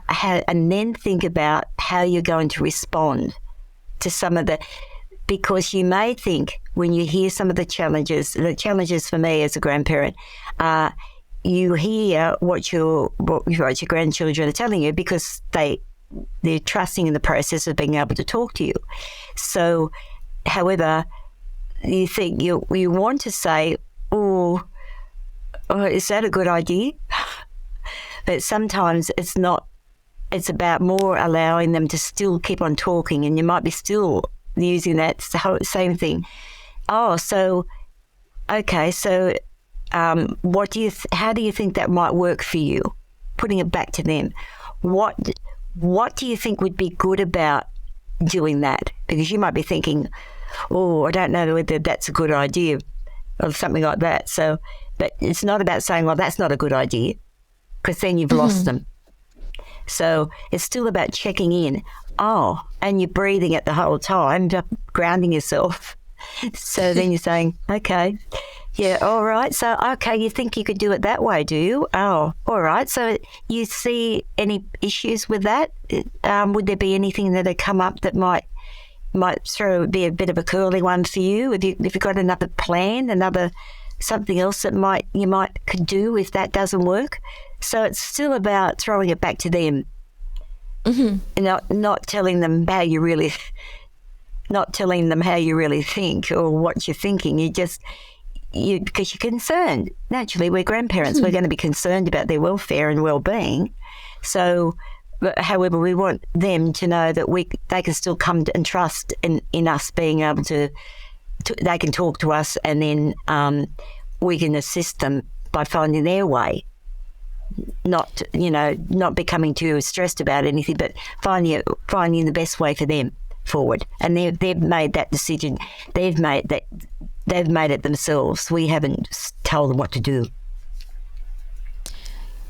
think about how you're going to respond to some of because you may think when you hear some of the challenges for me as a grandparent, you hear what your grandchildren are telling you, because they're trusting in the process of being able to talk to you. So, however, you think you want to say, oh, is that a good idea? But sometimes it's not. It's about more allowing them to still keep on talking, and you might be still using that same thing. Oh, so, okay, so how do you think that might work for you? Putting it back to them. What do you think would be good about doing that? Because you might be thinking, oh, I don't know whether that's a good idea, or something like that. So, but it's not about saying, well, that's not a good idea, because then you've lost them. So it's still about checking in. Oh, and you're breathing it the whole time, grounding yourself. So then you're saying, okay, yeah, all right. So, okay, you think you could do it that way, do you? Oh, all right. So you see any issues with that? Would there be anything that had come up that might be a bit of a curly one for you? Have you got another plan, something else that you could do if that doesn't work? So it's still about throwing it back to them, not telling them how you really, think or what you're thinking. Because you're concerned. Naturally, we're grandparents. We're going to be concerned about their welfare and well-being. So But however, we want them to know that they can still come and trust in us being able to they can talk to us, and then we can assist them by finding their way. Not becoming too stressed about anything, but finding the best way for them forward. And they've made that decision. They've made it themselves. We haven't told them what to do.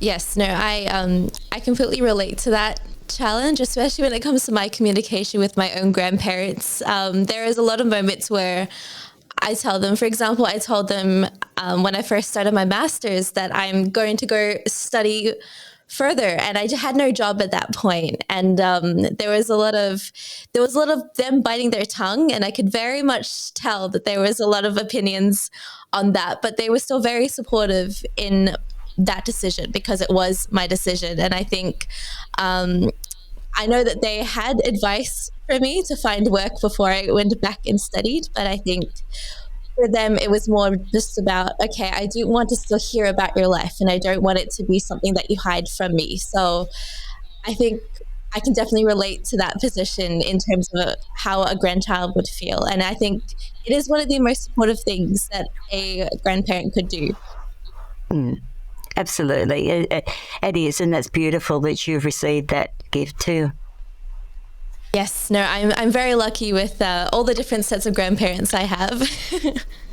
Yes, no, I completely relate to that challenge, especially when it comes to my communication with my own grandparents. There is a lot of moments where I tell them, for example, I told them when I first started my master's that I'm going to go study further, and I had no job at that point. And there was a lot of them biting their tongue, and I could very much tell that there was a lot of opinions on that, but they were still very supportive in that decision because it was my decision. And I think I know that they had advice for me to find work before I went back and studied, but I think for them it was more just about, okay, I do want to still hear about your life, and I don't want it to be something that you hide from me. So I think I can definitely relate to that position in terms of how a grandchild would feel. And I think it is one of the most supportive things that a grandparent could do. Absolutely. It is, and that's beautiful that you've received that gift too. Yes, no, I'm very lucky with all the different sets of grandparents I have.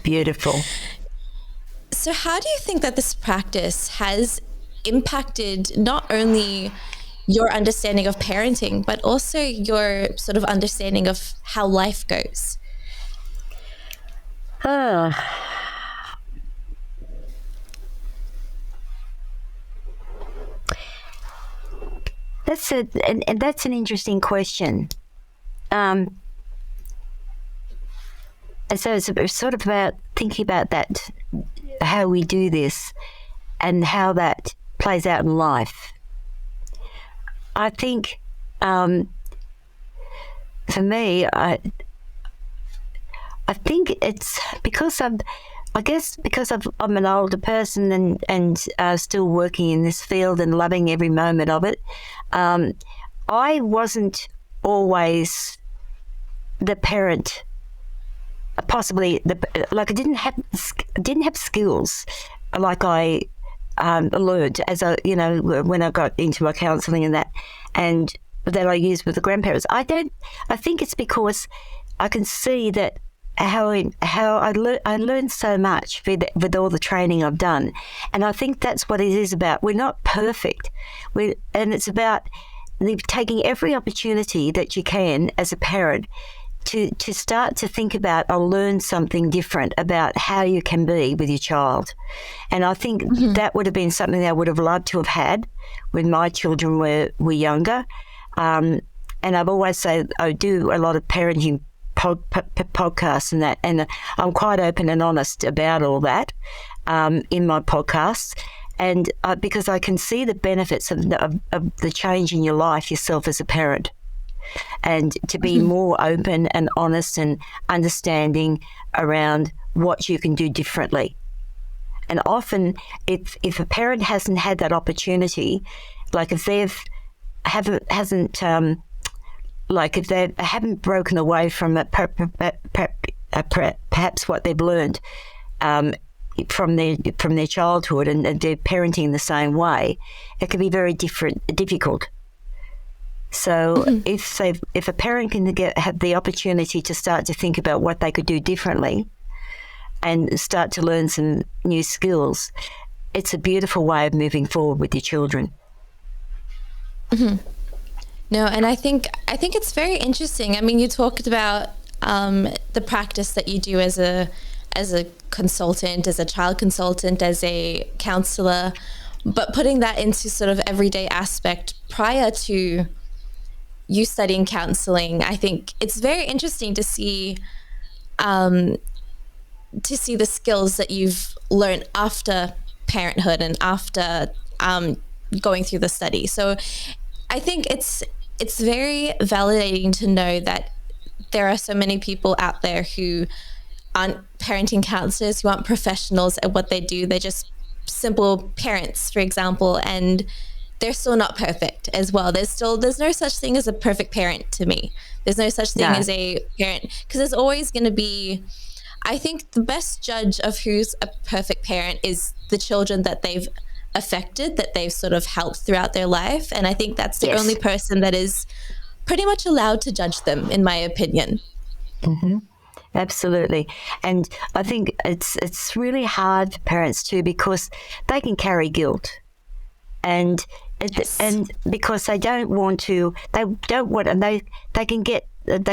Beautiful. So how do you think that this practice has impacted not only your understanding of parenting, but also your sort of understanding of how life goes? That's an interesting question. And so it's sort of about thinking about that, how we do this and how that plays out in life. I think for me, I think it's because I'm an older person and still working in this field and loving every moment of it. I wasn't always the parent. Possibly, I didn't have skills like I learned as when I got into my counselling and that I used with the grandparents. I think it's because I can see that how I learned so much with all the training I've done, and I think that's what it is about. We're not perfect, and it's about taking every opportunity that you can as a parent to start to think about or learn something different about how you can be with your child. And I think that would have been something that I would have loved to have had when my children were younger. And I've always said I do a lot of parenting podcasts and that, and I'm quite open and honest about all that in my podcasts, and because I can see the benefits of the change in your life yourself as a parent, and to be more open and honest and understanding around what you can do differently. And often if a parent hasn't had that opportunity, like if they haven't broken away from it, perhaps what they've learned from their childhood, and they're parenting the same way, it can be very difficult. So if a parent can have the opportunity to start to think about what they could do differently and start to learn some new skills, it's a beautiful way of moving forward with your children. No, and I think it's very interesting. I mean, you talked about the practice that you do as a consultant, as a child consultant, as a counselor, but putting that into sort of everyday aspect prior to you studying counseling. I think it's very interesting to see the skills that you've learned after parenthood and after going through the study. So I think it's very validating to know that there are so many people out there who aren't parenting counselors, who aren't professionals at what they do. They're just simple parents, for example, and they're still not perfect as well. There's no such thing as a perfect parent to me. There's no such thing as a parent, because there's always going to be, I think the best judge of who's a perfect parent is the children that they've affected, that they've sort of helped throughout their life. And I think that's the only person that is pretty much allowed to judge them, in my opinion. Mm-hmm. Absolutely. And I think it's really hard for parents too, because they can carry guilt. And because they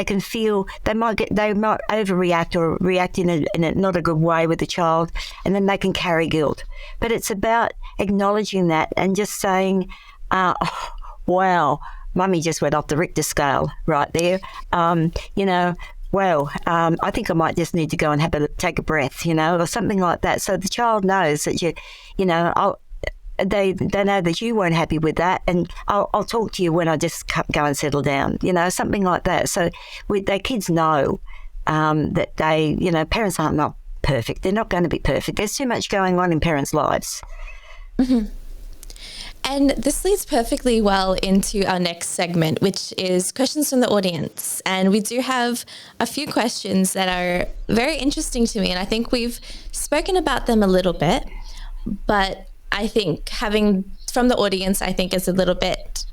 can feel they might overreact or react in a not a good way with the child, and then they can carry guilt. But it's about acknowledging that and just saying, oh, wow, mummy just went off the Richter scale right there. I think I might just need to go and take a breath, or something like that. So the child knows that they know that you weren't happy with that, and I'll talk to you when I just go and settle down, something like that. So their kids know that parents aren't not perfect. They're not going to be perfect. There's too much going on in parents' lives. Mm-hmm. And this leads perfectly well into our next segment, which is questions from the audience. And we do have a few questions that are very interesting to me, and I think we've spoken about them a little bit, but I think having from the audience, I think, is a little bit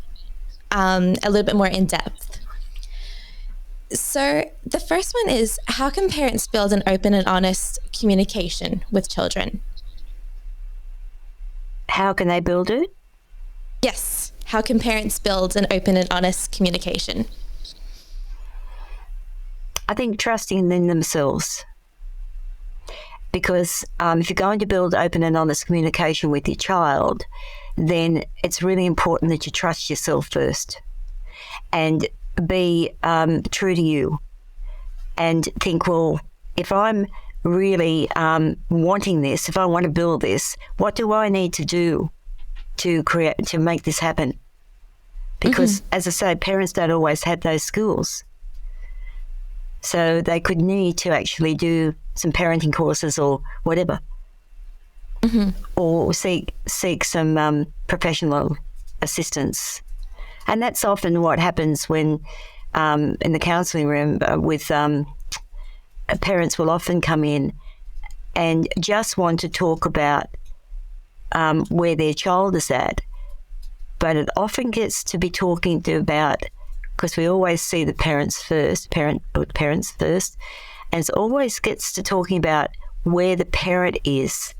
more in depth. So the first one is, how can parents build an open and honest communication with children? How can they build it? Yes. How can parents build an open and honest communication? I think trusting in themselves. Because if you're going to build open and honest communication with your child, then it's really important that you trust yourself first and be true to you, and think, well, if I'm really wanting this, if I want to build this, what do I need to do to make this happen? Because, as I say, parents don't always have those skills. So they could need to actually do some parenting courses or whatever, or seek some professional assistance. And that's often what happens when in the counselling room with parents will often come in and just want to talk about where their child is at, but it often gets to be talking about, because we always see the parents first, and it always gets to talking about where the parent is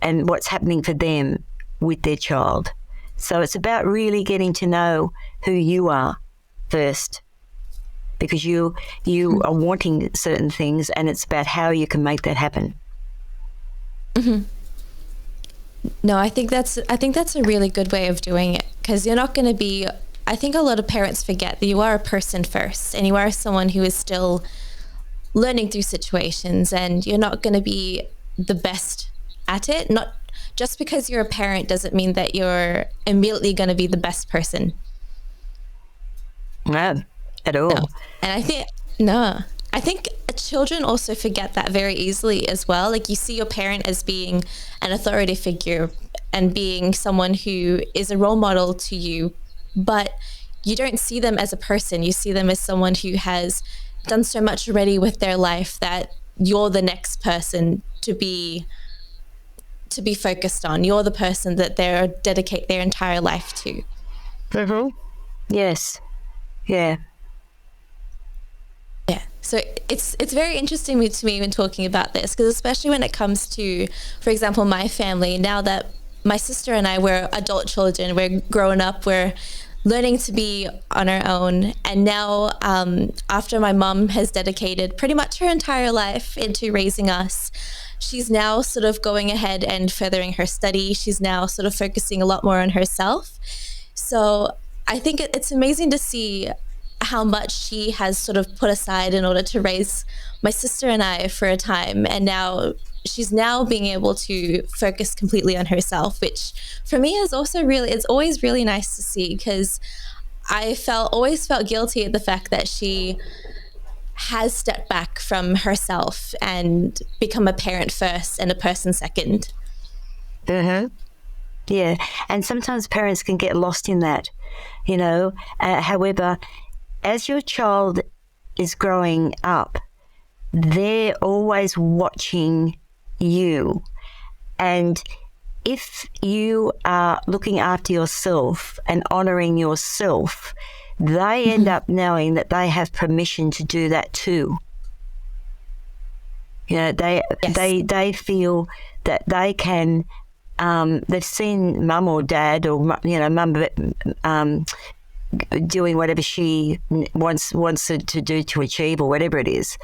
and what's happening for them with their child. So it's about really getting to know who you are first, because you are wanting certain things, and it's about how you can make that happen. Mm-hmm. No, I think that's a really good way of doing it, because you're not going to be, I think a lot of parents forget that you are a person first, and you are someone who is still learning through situations, and you're not going to be the best at it. Not just because you're a parent doesn't mean that you're immediately going to be the best person. No, at all. No. And I think children also forget that very easily as well. Like, you see your parent as being an authority figure and being someone who is a role model to you, but you don't see them as a person. You see them as someone who has done so much already with their life that you're the next person to be focused on. You're the person that they dedicate their entire life to. Mm-hmm. Yes. Yeah. Yeah. So it's very interesting to me when talking about this, because especially when it comes to, for example, my family, now that my sister and I, we're adult children, we're growing up, we're learning to be on our own. And now after my mom has dedicated pretty much her entire life into raising us, she's now sort of going ahead and furthering her study. She's now sort of focusing a lot more on herself. So I think it's amazing to see how much she has sort of put aside in order to raise my sister and I for a time. And now she's now being able to focus completely on herself, which for me is also it's always really nice to see, because I always felt guilty at the fact that she has stepped back from herself and become a parent first and a person second. Mm-hmm. Yeah. And sometimes parents can get lost in that, however, as your child is growing up, they're always watching you. And if you are looking after yourself and honouring yourself, they end up knowing that they have permission to do that too. They feel that they can. They've seen mum or dad or mum doing whatever she wants to do to achieve or whatever it is,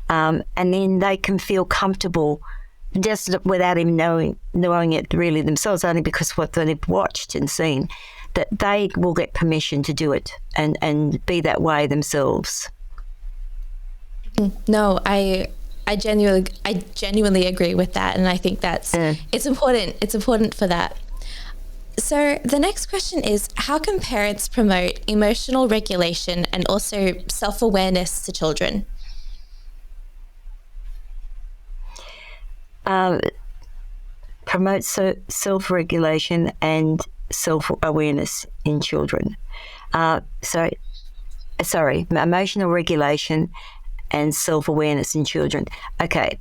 and then they can feel comfortable just without even knowing it really themselves, only because what they've watched and seen, that they will get permission to do it and be that way themselves. No, I genuinely agree with that, and I think that's it's important. It's important for that. So the next question is, how can parents promote emotional regulation and also self-awareness to children? Promote self-regulation and self-awareness in children. Emotional regulation and self-awareness in children. Okay.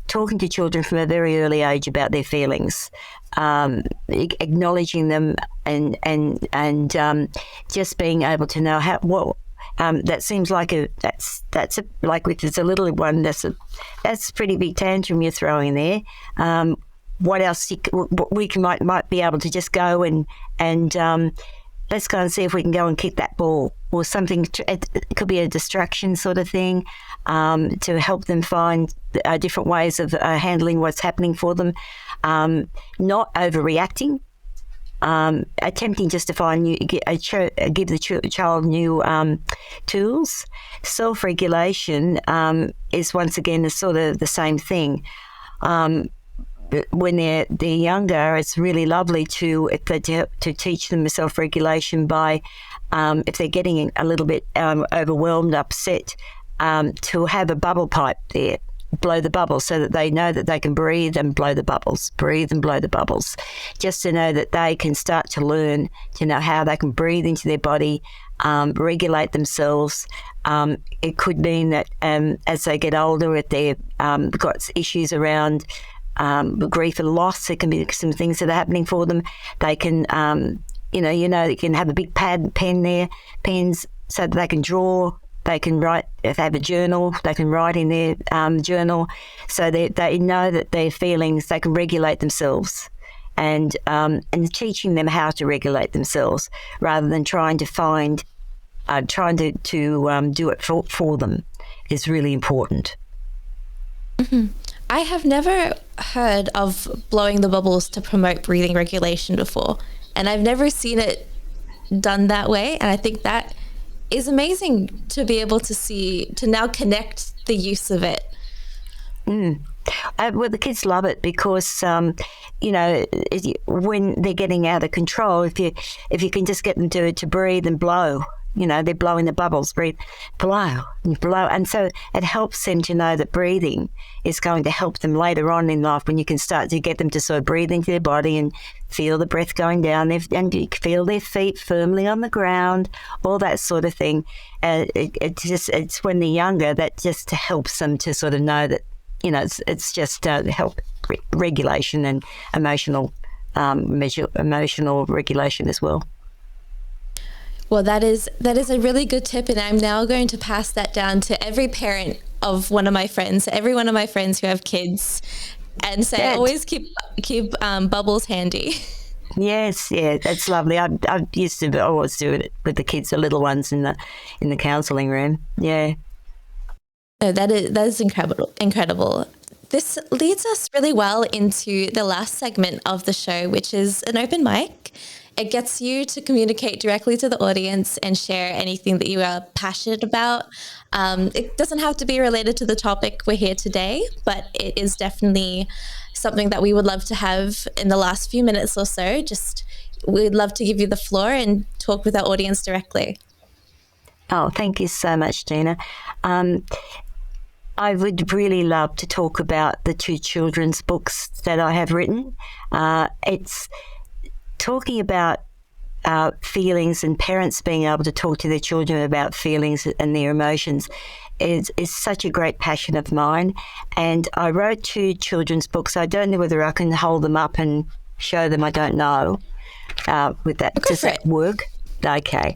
Talking to children from a very early age about their feelings, acknowledging them, and just being able to know that seems like like if it's a little one, that's a pretty big tantrum you're throwing there. What else we might be able to just go and let's go and see if we can go and kick that ball or something. It could be a distraction sort of thing, to help them find different ways of handling what's happening for them. Not overreacting. Attempting just to find give the child new tools. Self-regulation is once again sort of the same thing. When they're younger, it's really lovely to teach them self-regulation by, if they're getting a little bit overwhelmed, upset, to have a bubble pipe there. Blow the bubbles so that they know that they can breathe and blow the bubbles, breathe and blow the bubbles, just to know that they can start to learn to know how they can breathe into their body, regulate themselves. It could mean that as they get older, if they've got issues around grief and loss, there can be some things that are happening for them. They can, they can have a big pens, so that they can draw. They can write, if they have a journal, they can write in their journal, so they know that their feelings, they can regulate themselves, and teaching them how to regulate themselves rather than trying to do it for them is really important. Mm-hmm. I have never heard of blowing the bubbles to promote breathing regulation before, and I've never seen it done that way, and I think that is amazing to be able to now connect the use of it. Well, the kids love it because, when they're getting out of control, if you can just get them to breathe and blow, they're blowing the bubbles, breathe, blow, and so it helps them to know that breathing is going to help them later on in life, when you can start to get them to sort of breathe into their body and feel the breath going down, and you feel their feet firmly on the ground, all that sort of thing. It's when they're younger that just helps them to sort of know that, it's just help regulation and emotional regulation as well. Well, that is a really good tip, and I'm now going to pass that down to every parent of one of my friends, every one of my friends who have kids, and say always keep bubbles handy. Yes, yeah, that's lovely. I used to always do it with the kids, the little ones in the counselling room. Yeah. No, that is incredible. This leads us really well into the last segment of the show, which is an open mic. It gets you to communicate directly to the audience and share anything that you are passionate about. It doesn't have to be related to the topic we're here today, but it is definitely something that we would love to have in the last few minutes or so. We'd love to give you the floor and talk with our audience directly. Oh, thank you so much, Dina. I would really love to talk about the 2 children's books that I have written. It's talking about feelings, and parents being able to talk to their children about feelings and their emotions is such a great passion of mine. And I wrote 2 children's books. I don't know whether I can hold them up and show them. I don't know. With that, does that work? Okay.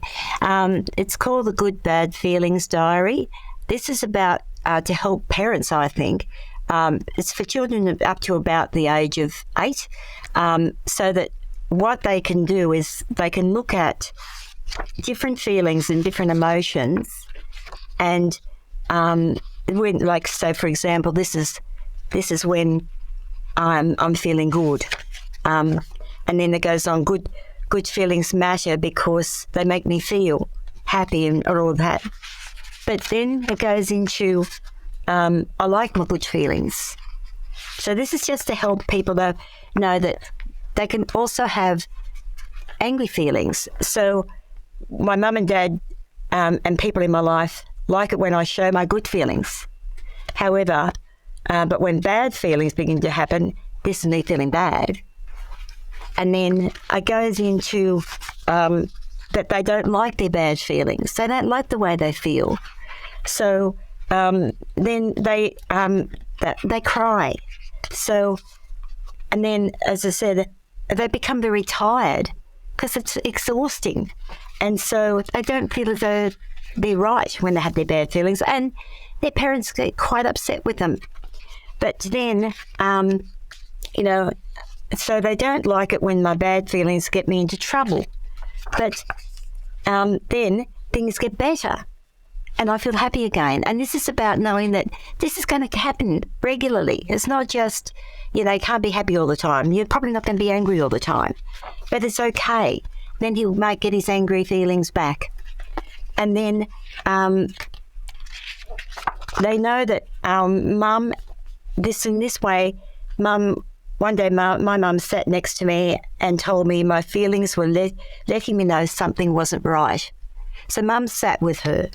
It's called The Good Bad Feelings Diary. This is about to help parents, I think. It's for children up to about the age of 8, so that what they can do is they can look at different feelings and different emotions, and when, like, so for example, this is when I'm feeling good, and then it goes on. Good feelings matter because they make me feel happy and all of that. But then it goes into I like my good feelings. So this is just to help people to know that they can also have angry feelings. So my mum and dad and people in my life like it when I show my good feelings. However, but when bad feelings begin to happen, this is me feeling bad. And then it goes into that they don't like their bad feelings. They don't like the way they feel. So then they cry. So, and then, as I said, they become very tired because it's exhausting. And so they don't feel as though they're right when they have their bad feelings, and their parents get quite upset with them. But then, so they don't like it when my bad feelings get me into trouble. But then things get better and I feel happy again. And this is about knowing that this is going to happen regularly. It's not just, you can't be happy all the time. You're probably not going to be angry all the time. But it's okay. Then he might get his angry feelings back. And then they know that mum, in this way, one day my mum sat next to me and told me my feelings were letting me know something wasn't right. So mum sat with her,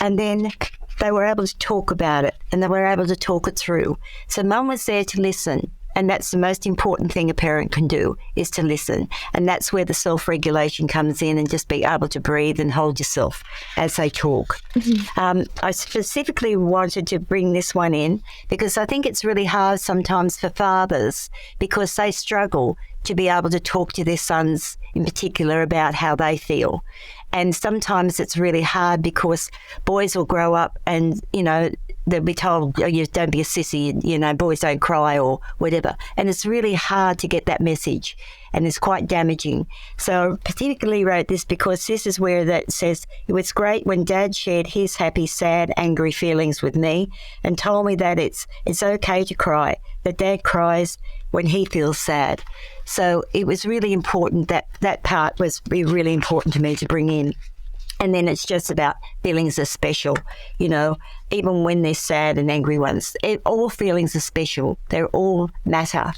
and then they were able to talk about it, and they were able to talk it through. So mum was there to listen, and that's the most important thing a parent can do, is to listen. And that's where the self-regulation comes in, and just be able to breathe and hold yourself as they talk. Mm-hmm. I specifically wanted to bring this one in because I think it's really hard sometimes for fathers, because they struggle to be able to talk to their sons in particular about how they feel. And sometimes it's really hard because boys will grow up and, they'll be told, you don't be a sissy, boys don't cry or whatever. And it's really hard to get that message, and it's quite damaging. So I particularly wrote this because this is where that says, it was great when Dad shared his happy, sad, angry feelings with me and told me that it's okay to cry, that Dad cries when he feels sad. So it was really important, that part was really important to me to bring in. And then it's just about feelings are special, even when they're sad and angry ones. All feelings are special. They all matter.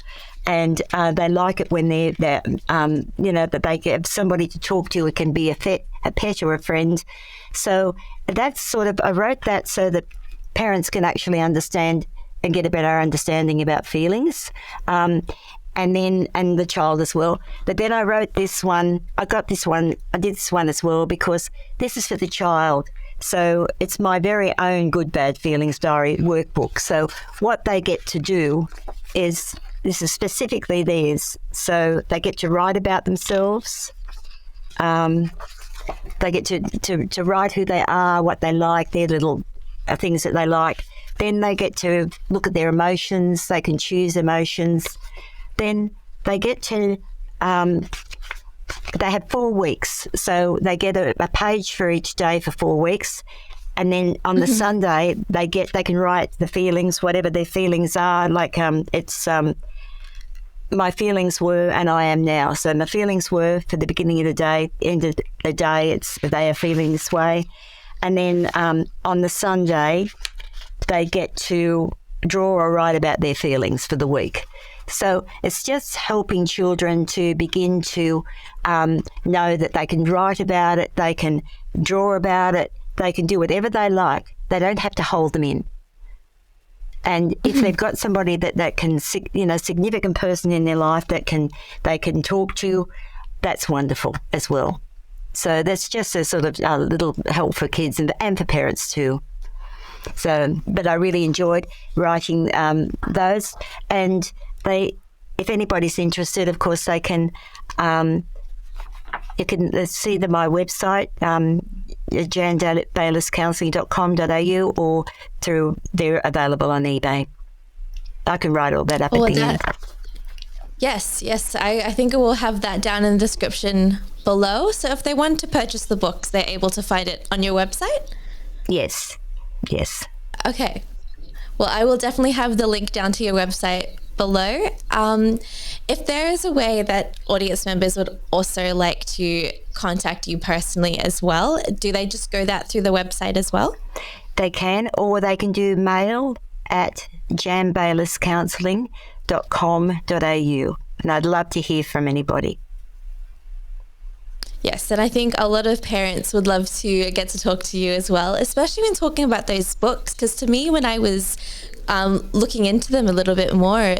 And they like it when they're that they get somebody to talk to. It can be a pet or a friend. So that's I wrote that so that parents can actually understand and get a better understanding about feelings. And the child as well. But then I wrote this one, I did this one as well because this is for the child. So it's my very own Good Bad Feelings Diary Workbook. So what they get to do is, this is specifically theirs. So they get to write about themselves. They get to write who they are, what they like, their little things that they like. Then they get to look at their emotions. They can choose emotions. Then they get to, they have 4 weeks. So they get a page for each day for 4 weeks. And then on the Sunday, they can write the feelings, whatever their feelings are. Like my feelings were and I am now. So my feelings were for the beginning of the day, end of the day, they are feeling this way. And then on the Sunday, they get to draw or write about their feelings for the week. So it's just helping children to begin to know that they can write about it, they can draw about it, they can do whatever they like, They don't have to hold them in. And if they've got somebody that can, significant person in their life they can talk to, that's wonderful as well. So that's just a sort of little help for kids and for parents too. So, but I really enjoyed writing those. And if anybody's interested, of course, they can. You can see my website, janbaylisscounselling.com.au, or they're available on eBay. I can write all that up at the end. Yes. I think we'll have that down in the description below. So if they want to purchase the books, they're able to find it on your website? Yes. Okay. Well, I will definitely have the link down to your website below. If there is a way that audience members would also like to contact you personally as well, do they just go that through the website as well? They can, or they can do mail at janbaylisscounselling.com.au, and I'd love to hear from anybody. Yes, and I think a lot of parents would love to get to talk to you as well, especially when talking about those books, because to me, when I was looking into them a little bit more,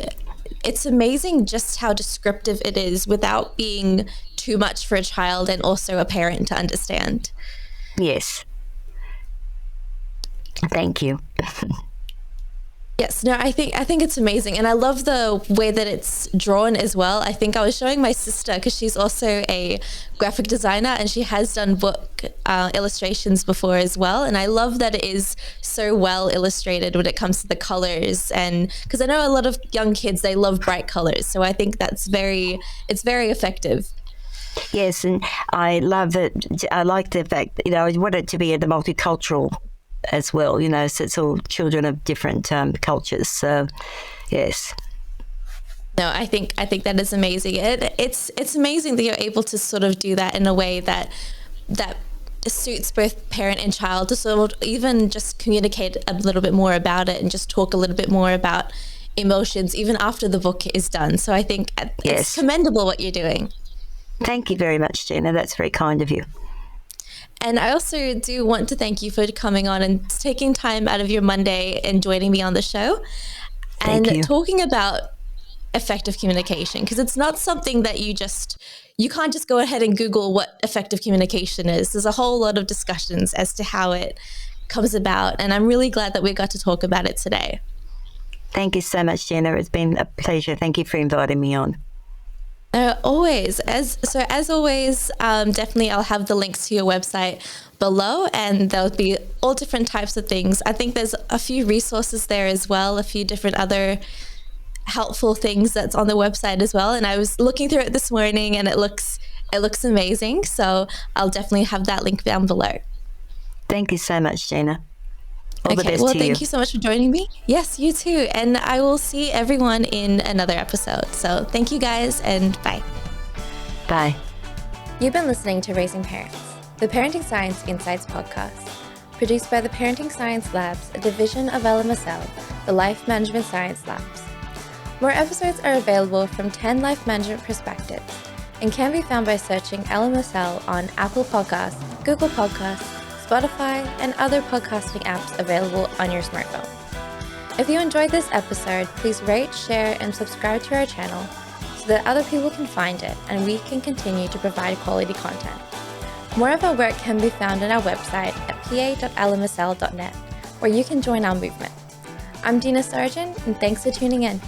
it's amazing just how descriptive it is without being too much for a child and also a parent to understand. Yes. Thank you. Yes, no, I think it's amazing. And I love the way that it's drawn as well. I think I was showing my sister, because she's also a graphic designer and she has done book illustrations before as well. And I love that it is so well illustrated when it comes to the colors. And because I know a lot of young kids, they love bright colors. So I think it's very effective. Yes, and I love it. I like the fact, I want it to be the multicultural as well, so it's all children of different cultures. So, yes. No, I think that is amazing. It's amazing that you're able to sort of do that in a way that suits both parent and child, to sort of even just communicate a little bit more about it and just talk a little bit more about emotions even after the book is done. So I think it's commendable what you're doing. Thank you very much, Gina. That's very kind of you. And I also do want to thank you for coming on and taking time out of your Monday and joining me on the show and talking about effective communication, because it's not something that you can't just go ahead and Google what effective communication is. There's a whole lot of discussions as to how it comes about. And I'm really glad that we got to talk about it today. Thank you so much, Gina. It's been a pleasure. Thank you for inviting me on. Always. As always, definitely I'll have the links to your website below, and there'll be all different types of things. I think there's a few resources there as well, a few different other helpful things that's on the website as well. And I was looking through it this morning and it looks amazing. So I'll definitely have that link down below. Thank you so much, Gina. All the best well, to thank you so much for joining me. Yes, you too. And I will see everyone in another episode. So thank you guys, and bye. Bye. You've been listening to Raising Parents, the Parenting Science Insights podcast, produced by the Parenting Science Labs, a division of LMSL, the Life Management Science Labs. More episodes are available from 10 life management perspectives and can be found by searching LMSL on Apple Podcasts, Google Podcasts, Spotify, and other podcasting apps available on your smartphone. If you enjoyed this episode, please rate, share, and subscribe to our channel so that other people can find it and we can continue to provide quality content. More of our work can be found on our website at pa.lmsl.net, where you can join our movement. I'm Dina Sargeant, and thanks for tuning in.